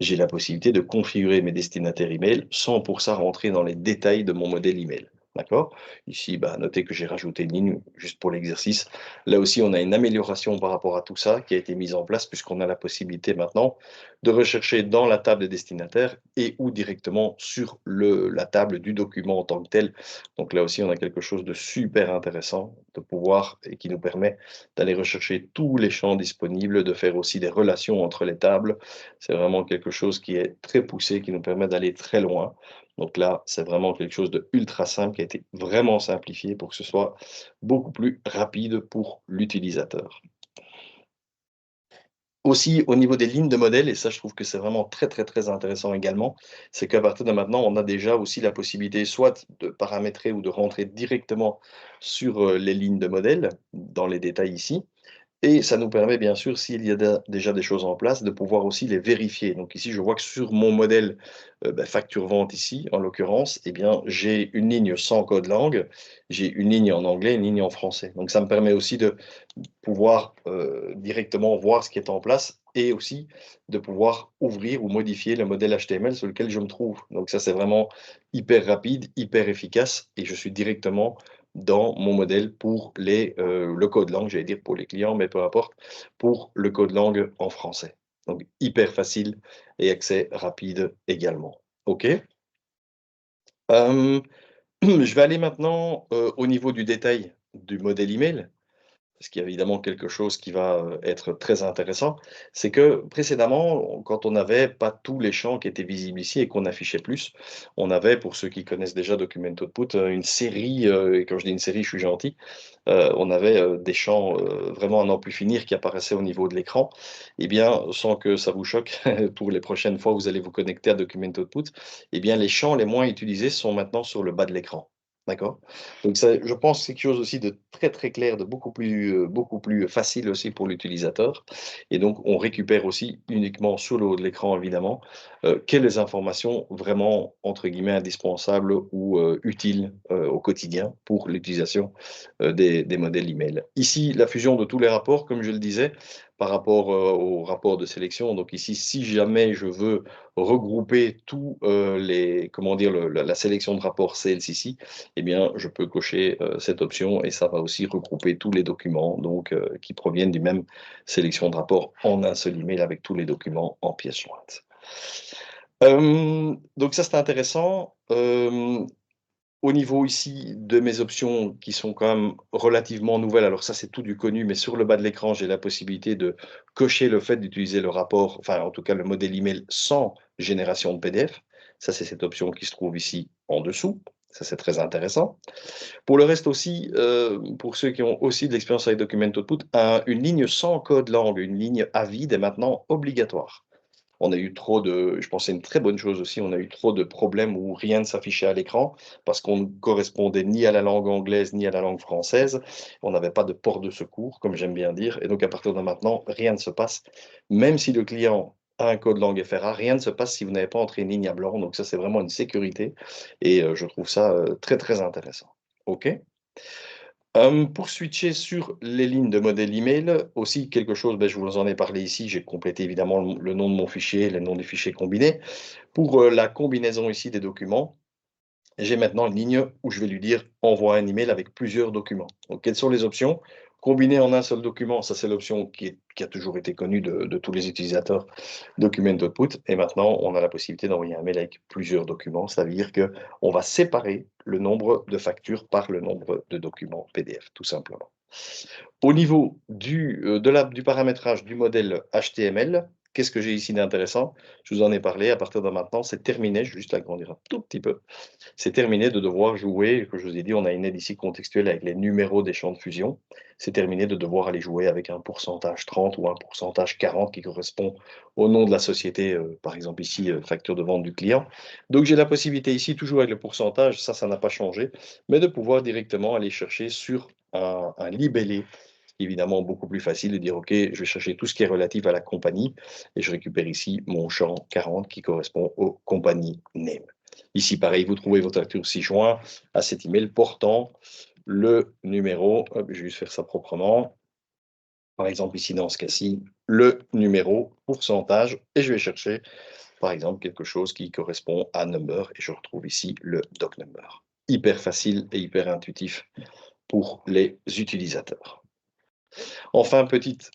Speaker 1: j'ai la possibilité de configurer mes destinataires email sans pour ça rentrer dans les détails de mon modèle email. D'accord? Ici, notez que j'ai rajouté une ligne juste pour l'exercice. Là aussi, on a une amélioration par rapport à tout ça qui a été mise en place puisqu'on a la possibilité maintenant de rechercher dans la table des destinataires et ou directement sur la table du document en tant que tel. Donc là aussi, on a quelque chose de super intéressant de pouvoir et qui nous permet d'aller rechercher tous les champs disponibles, de faire aussi des relations entre les tables. C'est vraiment quelque chose qui est très poussé, qui nous permet d'aller très loin. Donc là, c'est vraiment quelque chose de ultra simple qui a été vraiment simplifié pour que ce soit beaucoup plus rapide pour l'utilisateur. Aussi, au niveau des lignes de modèles, et ça, je trouve que c'est vraiment très, très, très intéressant également, c'est qu'à partir de maintenant, on a déjà aussi la possibilité soit de paramétrer ou de rentrer directement sur les lignes de modèles, dans les détails ici, et ça nous permet bien sûr, s'il y a déjà des choses en place, de pouvoir aussi les vérifier. Donc ici, je vois que sur mon modèle, facture vente ici, en l'occurrence, eh bien, j'ai une ligne sans code langue, j'ai une ligne en anglais, une ligne en français. Donc ça me permet aussi de pouvoir, directement voir ce qui est en place et aussi de pouvoir ouvrir ou modifier le modèle HTML sur lequel je me trouve. Donc ça, c'est vraiment hyper rapide, hyper efficace et je suis directement dans mon modèle pour le code langue, j'allais dire pour les clients, mais peu importe, pour le code langue en français. Donc hyper facile et accès rapide également. OK? Hem, je vais aller maintenant, au niveau du détail du modèle email. Ce qui est évidemment quelque chose qui va, être très intéressant, c'est que précédemment, quand on n'avait pas tous les champs qui étaient visibles ici et qu'on affichait plus, on avait, pour ceux qui connaissent déjà Document Output, une série, et quand je dis une série, je suis gentil, on avait, des champs, vraiment à n'en plus finir qui apparaissaient au niveau de l'écran. Eh bien, sans que ça vous choque, pour les prochaines fois où vous allez vous connecter à Document Output, eh bien, les champs les moins utilisés sont maintenant sur le bas de l'écran. D'accord? Donc ça, je pense que c'est quelque chose aussi de très, très clair, de beaucoup plus facile aussi pour l'utilisateur et donc on récupère aussi uniquement sur le haut de l'écran évidemment, quelles informations vraiment entre guillemets «indispensables» ou, utiles, au quotidien pour l'utilisation, des modèles email. Ici, la fusion de tous les rapports, comme je le disais, par rapport, au rapport de sélection. Donc ici, si jamais je veux regrouper tous, les comment dire? La sélection de rapports sales ici, eh bien, je peux cocher, cette option et ça va aussi regrouper tous les documents donc, qui proviennent du même sélection de rapport en un seul email avec tous les documents en pièces jointes. Donc ça, c'est intéressant. Au niveau ici de mes options qui sont quand même relativement nouvelles, alors ça c'est tout du connu, mais sur le bas de l'écran, j'ai la possibilité de cocher le fait d'utiliser le rapport, enfin en tout cas le modèle email sans génération de PDF. Ça c'est cette option qui se trouve ici en dessous. Ça c'est très intéressant. Pour le reste aussi, pour ceux qui ont aussi de l'expérience avec Document Output, une ligne sans code langue, une ligne à vide est maintenant obligatoire. On a eu trop de je pense que c'est une très bonne chose aussi, on a eu trop de problèmes où rien ne s'affichait à l'écran parce qu'on ne correspondait ni à la langue anglaise ni à la langue française. On n'avait pas de port de secours, comme j'aime bien dire et donc à partir de maintenant, rien ne se passe. Même si le client a un code langue FRA, rien ne se passe si vous n'avez pas entré une ligne à blanc, donc ça, c'est vraiment une sécurité et je trouve ça, très, très intéressant. OK? Pour switcher sur les lignes de modèle email, aussi quelque chose, je vous en ai parlé ici, j'ai complété évidemment le nom de mon fichier, les noms des fichiers combinés. Pour, la combinaison ici des documents, j'ai maintenant une ligne où je vais lui dire: «Envoie un email avec plusieurs documents». Donc quelles sont les options? Combiner en un seul document, ça c'est l'option qui a toujours été connue de tous les utilisateurs Document Output et maintenant on a la possibilité d'envoyer un mail avec plusieurs documents. Ça veut dire qu'on va séparer le nombre de factures par le nombre de documents PDF, tout simplement. Au niveau du paramétrage du modèle HTML, qu'est-ce que j'ai ici d'intéressant? Je vous en ai parlé, à partir de maintenant, c'est terminé, je vais juste l'agrandir un tout petit peu. C'est terminé de devoir jouer, que je vous ai dit, on a une aide ici contextuelle avec les numéros des champs de fusion. C'est terminé de devoir aller jouer avec un pourcentage 30 ou un pourcentage 40 qui correspond au nom de la société, par exemple ici, facture de vente du client. Donc j'ai la possibilité ici, toujours avec le pourcentage, ça n'a pas changé, mais de pouvoir directement aller chercher sur un libellé, évidemment beaucoup plus facile de dire: «OK, je vais chercher tout ce qui est relatif à la compagnie» et je récupère ici mon champ 40 qui correspond au company name. Ici, pareil, vous trouvez votre facture ci-joint à cet email portant le numéro, hop, je vais juste faire ça proprement. Par exemple, ici, dans ce cas-ci, le numéro, pourcentage, et je vais chercher, par exemple, quelque chose qui correspond à number, et je retrouve ici le doc number. Hyper facile et hyper intuitif pour les utilisateurs. Enfin, petite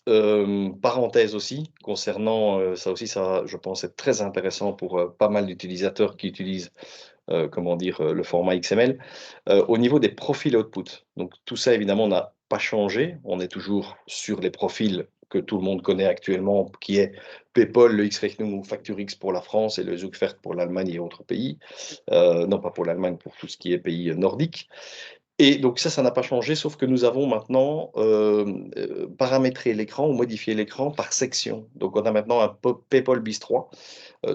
Speaker 1: parenthèse aussi, concernant, ça aussi, ça, je pense, être très intéressant pour pas mal d'utilisateurs qui utilisent comment dire, le format XML. Au niveau des profils output, donc tout ça évidemment n'a pas changé. On est toujours sur les profils que tout le monde connaît actuellement, qui est PayPal, le X-Rechnung ou FactureX pour la France et le Zugfert pour l'Allemagne et autres pays. Non, pas pour l'Allemagne, pour tout ce qui est pays nordiques. Et donc ça n'a pas changé, sauf que nous avons maintenant paramétré l'écran ou modifié l'écran par section. Donc on a maintenant un PayPal bis 3.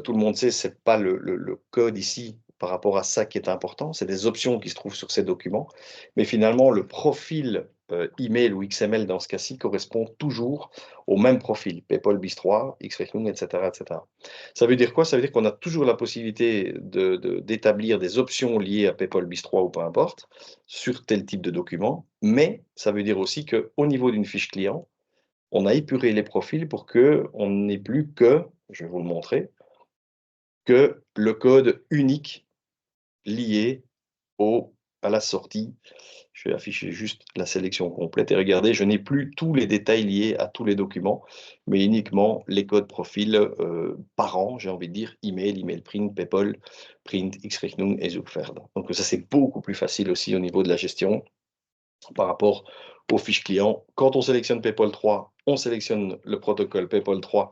Speaker 1: Tout le monde sait, c'est pas le code ici par rapport à ça qui est important, c'est des options qui se trouvent sur ces documents. Mais finalement, le profil email ou XML dans ce cas-ci correspond toujours au même profil, PayPal bis 3, Xrechnung, etc., etc. Ça veut dire quoi? Ça veut dire qu'on a toujours la possibilité d'établir des options liées à PayPal bis 3 ou peu importe, sur tel type de document, mais ça veut dire aussi qu'au niveau d'une fiche client, on a épuré les profils pour qu'on n'ait plus que, je vais vous le montrer, que le code unique lié à la sortie. Je vais afficher juste la sélection complète et regardez, je n'ai plus tous les détails liés à tous les documents, mais uniquement les codes profils parents, j'ai envie de dire, email, email print, PayPal, print, Xrechnung et Zugferd. Donc ça, c'est beaucoup plus facile aussi au niveau de la gestion par rapport aux fiches clients. Quand on sélectionne PayPal 3, on sélectionne le protocole PayPal 3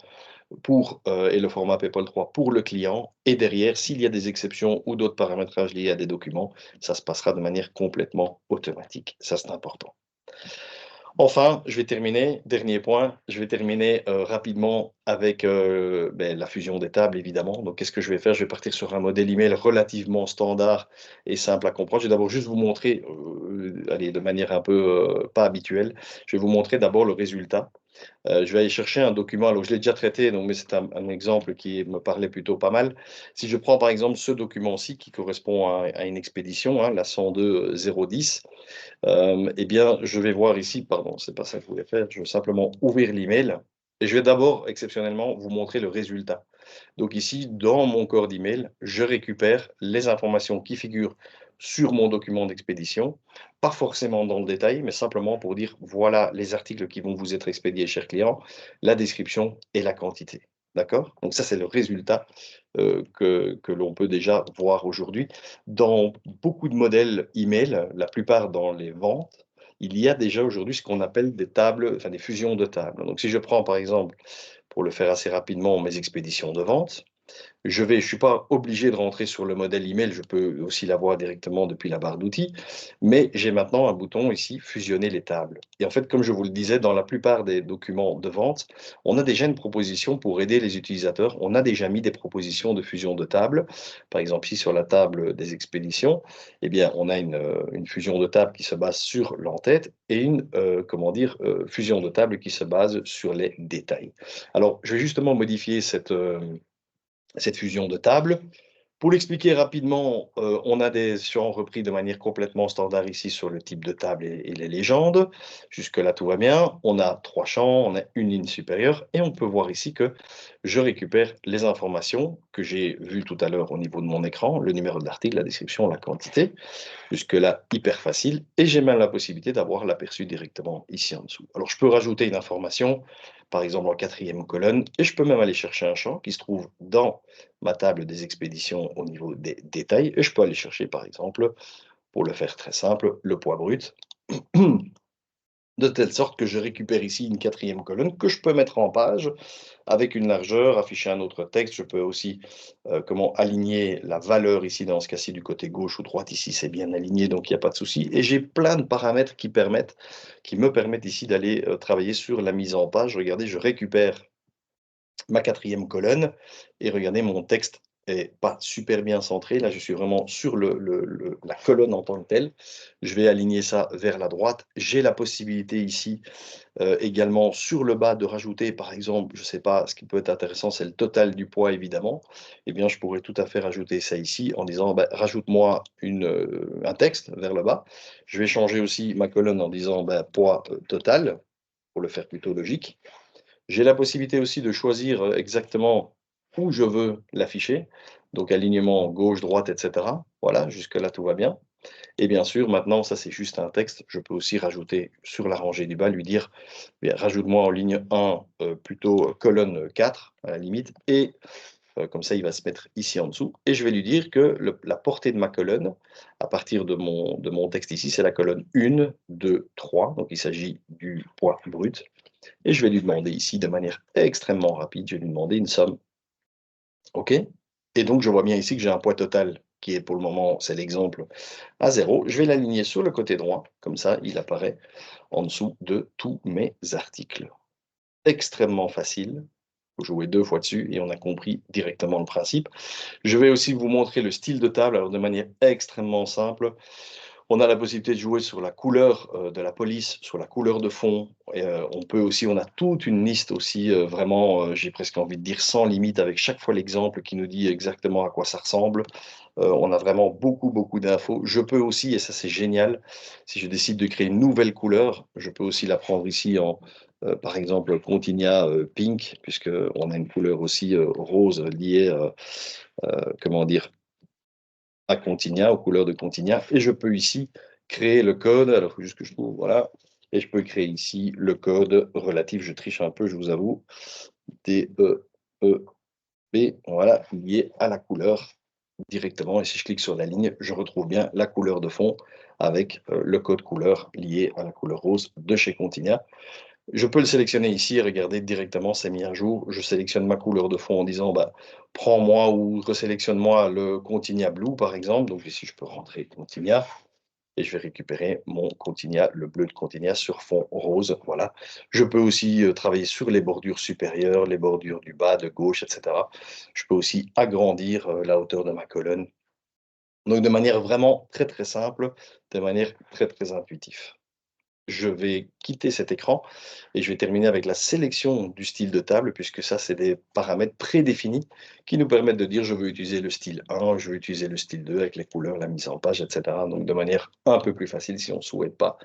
Speaker 1: et le format PayPal 3 pour le client. Et derrière, s'il y a des exceptions ou d'autres paramétrages liés à des documents, ça se passera de manière complètement automatique. Ça, c'est important. Enfin, je vais terminer, dernier point, je vais terminer rapidement avec la fusion des tables, évidemment. Donc, qu'est-ce que je vais faire? Je vais partir sur un modèle email relativement standard et simple à comprendre. Je vais d'abord juste vous montrer, allez, de manière un peu pas habituelle, je vais vous montrer d'abord le résultat. Je vais aller chercher un document, alors je l'ai déjà traité, donc, mais c'est un exemple qui me parlait plutôt pas mal. Si je prends par exemple ce document-ci qui correspond à une expédition, hein, la 102 010, eh bien, je vais voir ici, pardon, c'est pas ça que je voulais faire, je veux simplement ouvrir l'email et je vais d'abord exceptionnellement vous montrer le résultat. Donc ici, dans mon corps d'email, je récupère les informations qui figurent sur mon document d'expédition, pas forcément dans le détail, mais simplement pour dire voilà les articles qui vont vous être expédiés, chers clients, la description et la quantité. D'accord? Donc ça, c'est le résultat que l'on peut déjà voir aujourd'hui. Dans beaucoup de modèles email, la plupart dans les ventes, il y a déjà aujourd'hui ce qu'on appelle des tables, enfin des fusions de tables. Donc si je prends par exemple, pour le faire assez rapidement, mes expéditions de vente, je ne suis pas obligé de rentrer sur le modèle email, je peux aussi l'avoir directement depuis la barre d'outils, mais j'ai maintenant un bouton ici, fusionner les tables. Et en fait, comme je vous le disais, dans la plupart des documents de vente, on a déjà une proposition pour aider les utilisateurs. On a déjà mis des propositions de fusion de tables. Par exemple, ici sur la table des expéditions, eh bien, on a une fusion de table qui se base sur l'entête et une comment dire, fusion de table qui se base sur les détails. Alors, je vais justement modifier cette fusion de tables. Pour l'expliquer rapidement, on a des champs repris de manière complètement standard ici sur le type de table et les légendes. Jusque-là, tout va bien. On a 3 champs, on a une ligne supérieure et on peut voir ici que je récupère les informations que j'ai vues tout à l'heure au niveau de mon écran, le numéro de l'article, la description, la quantité. Jusque-là, hyper facile. Et j'ai même la possibilité d'avoir l'aperçu directement ici en dessous. Alors, je peux rajouter une information, par exemple en 4e colonne, et je peux même aller chercher un champ qui se trouve dans ma table des expéditions au niveau des détails, et je peux aller chercher, par exemple, pour le faire très simple, le poids brut. de telle sorte que je récupère ici une quatrième colonne que je peux mettre en page avec une largeur, afficher un autre texte. Je peux aussi aligner la valeur ici, dans ce cas-ci, du côté gauche ou droite. Ici, c'est bien aligné, donc il n'y a pas de souci. Et j'ai plein de paramètres qui me permettent ici d'aller travailler sur la mise en page. Regardez, je récupère ma quatrième colonne et regardez, mon texte est pas super bien centré. Là, je suis vraiment sur la colonne en tant que telle. Je vais aligner ça vers la droite. J'ai la possibilité ici également sur le bas de rajouter, par exemple, je sais pas, ce qui peut être intéressant, c'est le total du poids évidemment. Eh bien, je pourrais tout à fait rajouter ça ici en disant, bah, rajoute-moi un texte vers le bas. Je vais changer aussi ma colonne en disant, bah, poids total, pour le faire plutôt logique. J'ai la possibilité aussi de choisir exactement où je veux l'afficher, donc alignement gauche, droite, etc. Voilà, jusque-là tout va bien. Et bien sûr, maintenant, ça c'est juste un texte, je peux aussi rajouter sur la rangée du bas, lui dire, bien, rajoute-moi en ligne 1, plutôt colonne 4 à la limite, et comme ça il va se mettre ici en dessous. Et je vais lui dire que la portée de ma colonne, à partir de mon texte ici, c'est la colonne 1, 2, 3, donc il s'agit du poids brut. Et je vais lui demander ici, de manière extrêmement rapide, je vais lui demander une somme. OK? Et donc, je vois bien ici que j'ai un poids total qui est pour le moment, c'est l'exemple, à 0. Je vais l'aligner sur le côté droit, comme ça, il apparaît en dessous de tous mes articles. Extrêmement facile. Il faut jouer 2 fois dessus et on a compris directement le principe. Je vais aussi vous montrer le style de table, alors de manière extrêmement simple. On a la possibilité de jouer sur la couleur de la police, sur la couleur de fond. Et, on a toute une liste aussi, vraiment, j'ai presque envie de dire sans limite, avec chaque fois l'exemple qui nous dit exactement à quoi ça ressemble. On a vraiment beaucoup, beaucoup d'infos. Je peux aussi, et ça c'est génial, si je décide de créer une nouvelle couleur, je peux aussi la prendre ici en, par exemple, Continia Pink, puisqu'on a une couleur aussi rose liée, comment dire, à Continia, aux couleurs de Continia, et je peux ici créer le code, alors il faut juste que je trouve, voilà, et je peux créer ici le code relatif, je triche un peu, je vous avoue, DEEB, voilà, lié à la couleur directement, et si je clique sur la ligne, je retrouve bien la couleur de fond avec le code couleur lié à la couleur rose de chez Continia. Je peux le sélectionner ici, regardez directement, c'est mis à jour. Je sélectionne ma couleur de fond en disant, bah, prends-moi ou resélectionne-moi le Continia Blue, par exemple. Donc ici, je peux rentrer Continia et je vais récupérer mon Continia, le bleu de Continia sur fond rose. Voilà. Je peux aussi travailler sur les bordures supérieures, les bordures du bas, de gauche, etc. Je peux aussi agrandir la hauteur de ma colonne. Donc de manière vraiment très, très simple, de manière très, très intuitive. Je vais quitter cet écran et je vais terminer avec la sélection du style de table, puisque ça, c'est des paramètres prédéfinis qui nous permettent de dire je veux utiliser le style 1, je veux utiliser le style 2 avec les couleurs, la mise en page, etc. Donc de manière un peu plus facile si on ne souhaite pas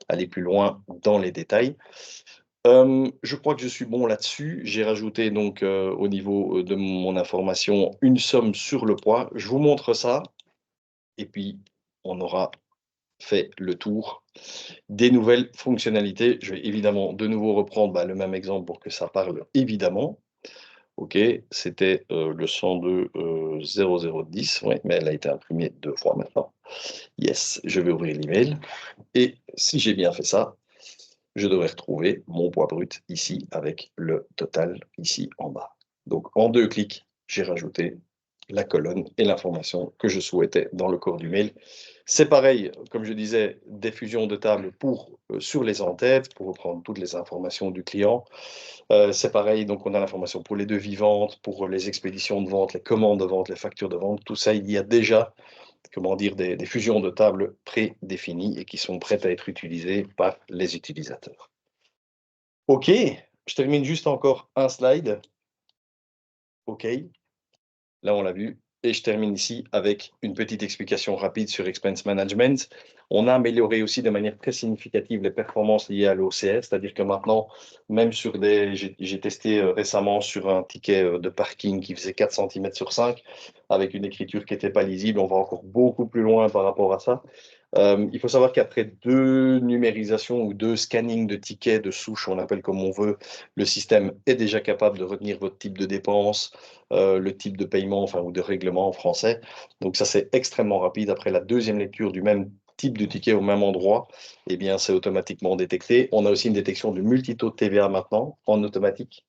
Speaker 1: aller plus loin dans les détails. Je crois que je suis bon là-dessus. J'ai rajouté donc au niveau de mon information une somme sur le poids. Je vous montre ça et puis on aura fait le tour des nouvelles fonctionnalités. Je vais évidemment de nouveau reprendre le même exemple pour que ça parle évidemment. OK, c'était le 102 0010, oui, mais elle a été imprimée 2 fois maintenant. Yes, je vais ouvrir l'email et si j'ai bien fait ça, je devrais retrouver mon poids brut ici avec le total ici en bas. Donc en 2 clics, j'ai rajouté la colonne et l'information que je souhaitais dans le corps du mail. C'est pareil, comme je disais, des fusions de tables pour, sur les en-têtes, pour reprendre toutes les informations du client. C'est pareil, donc on a l'information pour les devis ventes, pour les expéditions de vente, les commandes de vente, les factures de vente. Tout ça, il y a déjà, comment dire, des fusions de tables prédéfinies et qui sont prêtes à être utilisées par les utilisateurs. OK, je termine juste encore un slide. OK. Là, on l'a vu. Et je termine ici avec une petite explication rapide sur Expense Management. On a amélioré aussi de manière très significative les performances liées à l'OCR, c'est-à-dire que maintenant, même sur j'ai testé récemment sur un ticket de parking qui faisait 4 cm sur 5, avec une écriture qui n'était pas lisible, on va encore beaucoup plus loin par rapport à ça. Il faut savoir qu'après 2 numérisations ou 2 scannings de tickets, de souches, on appelle comme on veut, le système est déjà capable de retenir votre type de dépense, le type de paiement, enfin, ou de règlement en français. Donc ça, c'est extrêmement rapide. Après la deuxième lecture du même type de ticket au même endroit, eh bien, c'est automatiquement détecté. On a aussi une détection du multitaux de TVA maintenant, en automatique.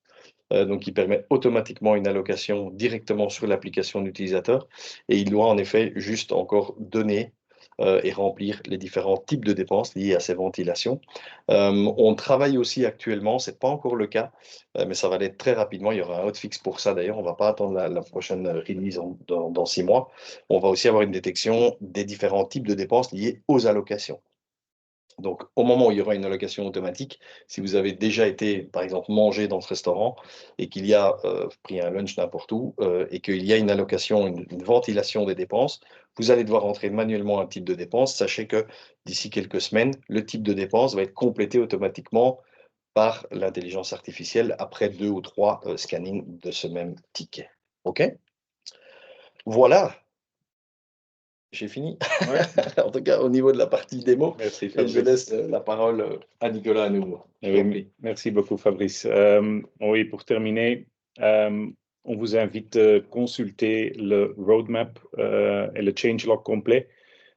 Speaker 1: Donc, qui permet automatiquement une allocation directement sur l'application de l'utilisateur. Et il doit en effet juste encore donner et remplir les différents types de dépenses liées à ces ventilations. On travaille aussi actuellement, ce n'est pas encore le cas, mais ça va l'être très rapidement. Il y aura un hotfix pour ça d'ailleurs. On ne va pas attendre la prochaine release dans 6 mois. On va aussi avoir une détection des différents types de dépenses liées aux allocations. Donc, au moment où il y aura une allocation automatique, si vous avez déjà été, par exemple, manger dans ce restaurant et qu'il y a pris un lunch n'importe où et qu'il y a une allocation, une ventilation des dépenses, vous allez devoir entrer manuellement un type de dépense. Sachez que d'ici quelques semaines, le type de dépense va être complété automatiquement par l'intelligence artificielle après 2 ou 3 scannings de ce même ticket. OK? Voilà, j'ai fini.
Speaker 2: Ouais.
Speaker 1: En tout cas, au niveau de la partie démo,
Speaker 2: Merci
Speaker 1: et je
Speaker 2: Fabrice.
Speaker 1: laisse la parole à Nicolas à nouveau. Je vous en prie.
Speaker 2: Merci beaucoup Fabrice. Oui, pour terminer, on vous invite à consulter le roadmap et le changelog complet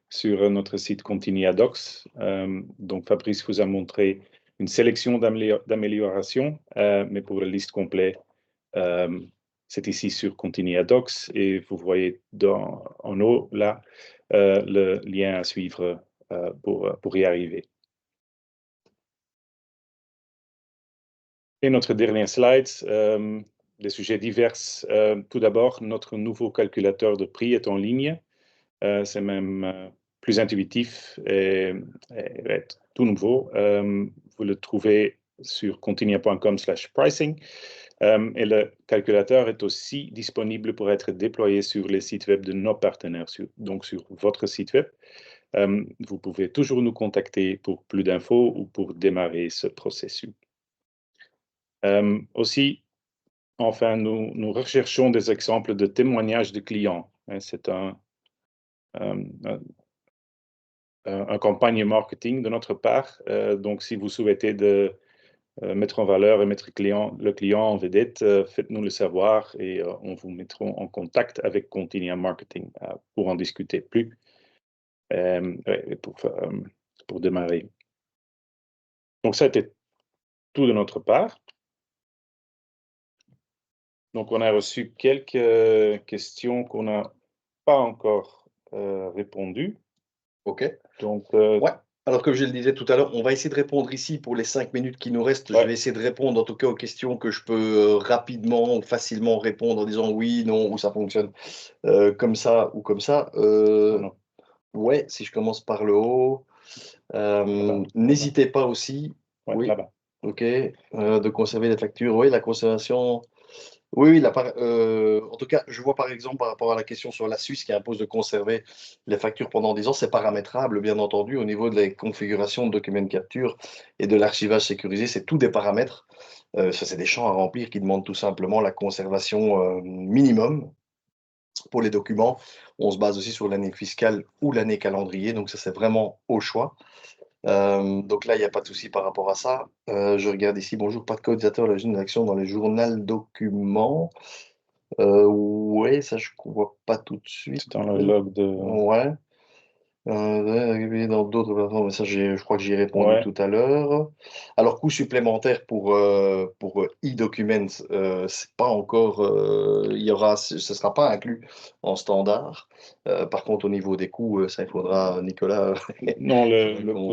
Speaker 2: sur notre site Continua Docs. Donc Fabrice vous a montré une sélection d'améliorations, mais pour la liste complète, c'est ici sur Continua Docs et vous voyez en haut là le lien à suivre pour y arriver. Et notre dernier slide, des sujets divers. Tout d'abord, notre nouveau calculateur de prix est en ligne. C'est même plus intuitif et tout nouveau. Vous le trouvez sur continua.com/pricing. Et le calculateur est aussi disponible pour être déployé sur les sites web de nos partenaires, donc sur votre site web. Vous pouvez toujours nous contacter pour plus d'infos ou pour démarrer ce processus. Aussi, enfin, nous recherchons des exemples de témoignages de clients. C'est un campagne marketing de notre part. Donc, si vous souhaitez mettre en valeur et mettre le client en vedette, faites-nous le savoir et on vous mettra en contact avec Continua Marketing pour en discuter plus pour démarrer. Donc, ça a été tout de notre part. Donc, on a reçu quelques questions qu'on n'a pas encore répondu.
Speaker 1: OK.
Speaker 2: Donc,
Speaker 1: Ouais. Alors, comme je le disais tout à l'heure, on va essayer de répondre ici pour les 5 minutes qui nous restent. Je
Speaker 2: ouais,
Speaker 1: vais essayer de répondre en tout cas aux questions que je peux rapidement ou facilement répondre en disant oui, non, ou ça fonctionne comme ça ou comme ça.
Speaker 2: non,
Speaker 1: Ouais, si je commence par le haut.
Speaker 2: là-bas,
Speaker 1: N'hésitez pas aussi,
Speaker 2: ouais,
Speaker 1: oui,
Speaker 2: là-bas.
Speaker 1: OK, de conserver les factures. Oui, la conservation. Oui, oui, en tout cas, je vois par exemple par rapport à la question sur la Suisse qui impose de conserver les factures pendant 10 ans, c'est paramétrable, bien entendu, au niveau de la configuration de document capture et de l'archivage sécurisé, c'est tout des paramètres. Ça, c'est des champs à remplir qui demandent tout simplement la conservation minimum pour les documents. On se base aussi sur l'année fiscale ou l'année calendrier, donc ça, c'est vraiment au choix. Donc là, il n'y a pas de souci par rapport à ça. Je regarde ici, bonjour, pas de coordinateur, la génération dans les journaux documents. Ouais, ça je ne vois pas tout de suite.
Speaker 2: C'est dans le log de.
Speaker 1: Ouais. Dans d'autres plateformes, mais ça, je crois que j'y ai répondu
Speaker 2: Ouais,
Speaker 1: tout à l'heure. Alors, coût supplémentaire pour e-documents, c'est pas encore, ce sera pas inclus en standard. Par contre, au niveau des coûts, ça, il faudra, Nicolas,
Speaker 2: non,
Speaker 1: faudra qu'on-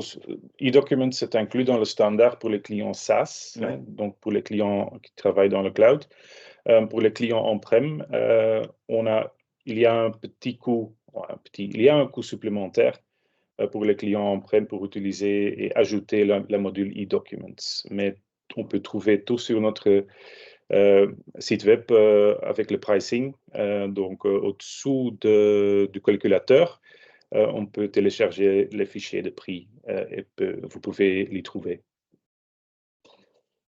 Speaker 2: e-document, c'est inclus dans le standard pour les clients SaaS,
Speaker 1: Ouais.
Speaker 2: donc pour les clients qui travaillent dans le cloud. Pour les clients on-prem, il y a un petit coût, il y a un coût supplémentaire pour les clients on-prem pour utiliser et ajouter la module e-documents. Mais on peut trouver tout sur notre site web avec le pricing. Donc, au-dessous du calculateur, on peut télécharger les fichiers de prix et vous pouvez les trouver.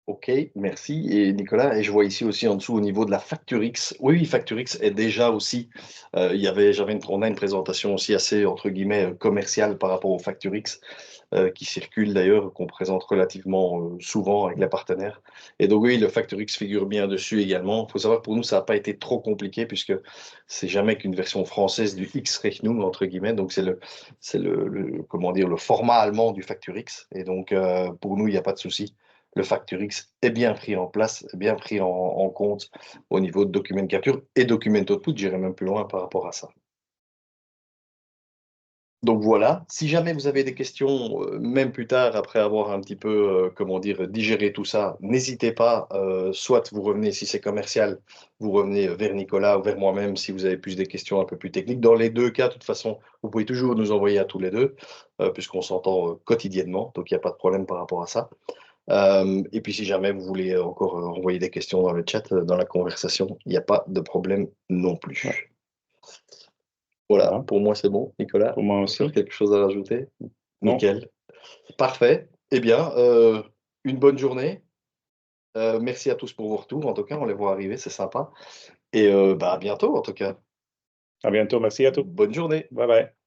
Speaker 1: OK, merci. Et Nicolas, et je vois ici aussi en dessous au niveau de la Facturix. Oui, oui, Facturix est déjà aussi, on a une présentation aussi assez, entre guillemets, commerciale par rapport au Facturix, qui circule d'ailleurs, qu'on présente relativement souvent avec les partenaires. Et donc oui, le Facturix figure bien dessus également. Il faut savoir que pour nous, ça n'a pas été trop compliqué puisque c'est jamais qu'une version française du X-Rechnung, entre guillemets. Donc comment dire, le format allemand du Facturix. Et donc pour nous, il n'y a pas de souci. Le Facturix est bien pris en place, est bien pris en compte au niveau de document capture et document output. J'irai même plus loin par rapport à ça. Donc voilà, si jamais vous avez des questions, même plus tard, après avoir un petit peu, comment dire, digéré tout ça, n'hésitez pas, soit vous revenez, si c'est commercial, vous revenez vers Nicolas ou vers moi-même si vous avez plus des questions un peu plus techniques. Dans les 2 cas, de toute façon, vous pouvez toujours nous envoyer à tous les 2, puisqu'on s'entend, quotidiennement, donc il y a pas de problème par rapport à ça. Et puis si jamais vous voulez encore, envoyer des questions dans le chat, dans la conversation, il y a pas de problème non
Speaker 2: Ouais,
Speaker 1: plus. Voilà,
Speaker 2: voilà.
Speaker 1: pour moi c'est bon. Nicolas,
Speaker 2: Pour moi
Speaker 1: encore
Speaker 2: aussi.
Speaker 1: quelque chose à rajouter?
Speaker 2: Non,
Speaker 1: Nickel. Parfait. Eh bien, une bonne journée. Merci à tous pour vos retours. En tout cas, on les voit arriver, c'est sympa. Et bah, à bientôt en tout cas.
Speaker 2: à bientôt. Merci à tous.
Speaker 1: Bonne journée.
Speaker 2: Bye bye.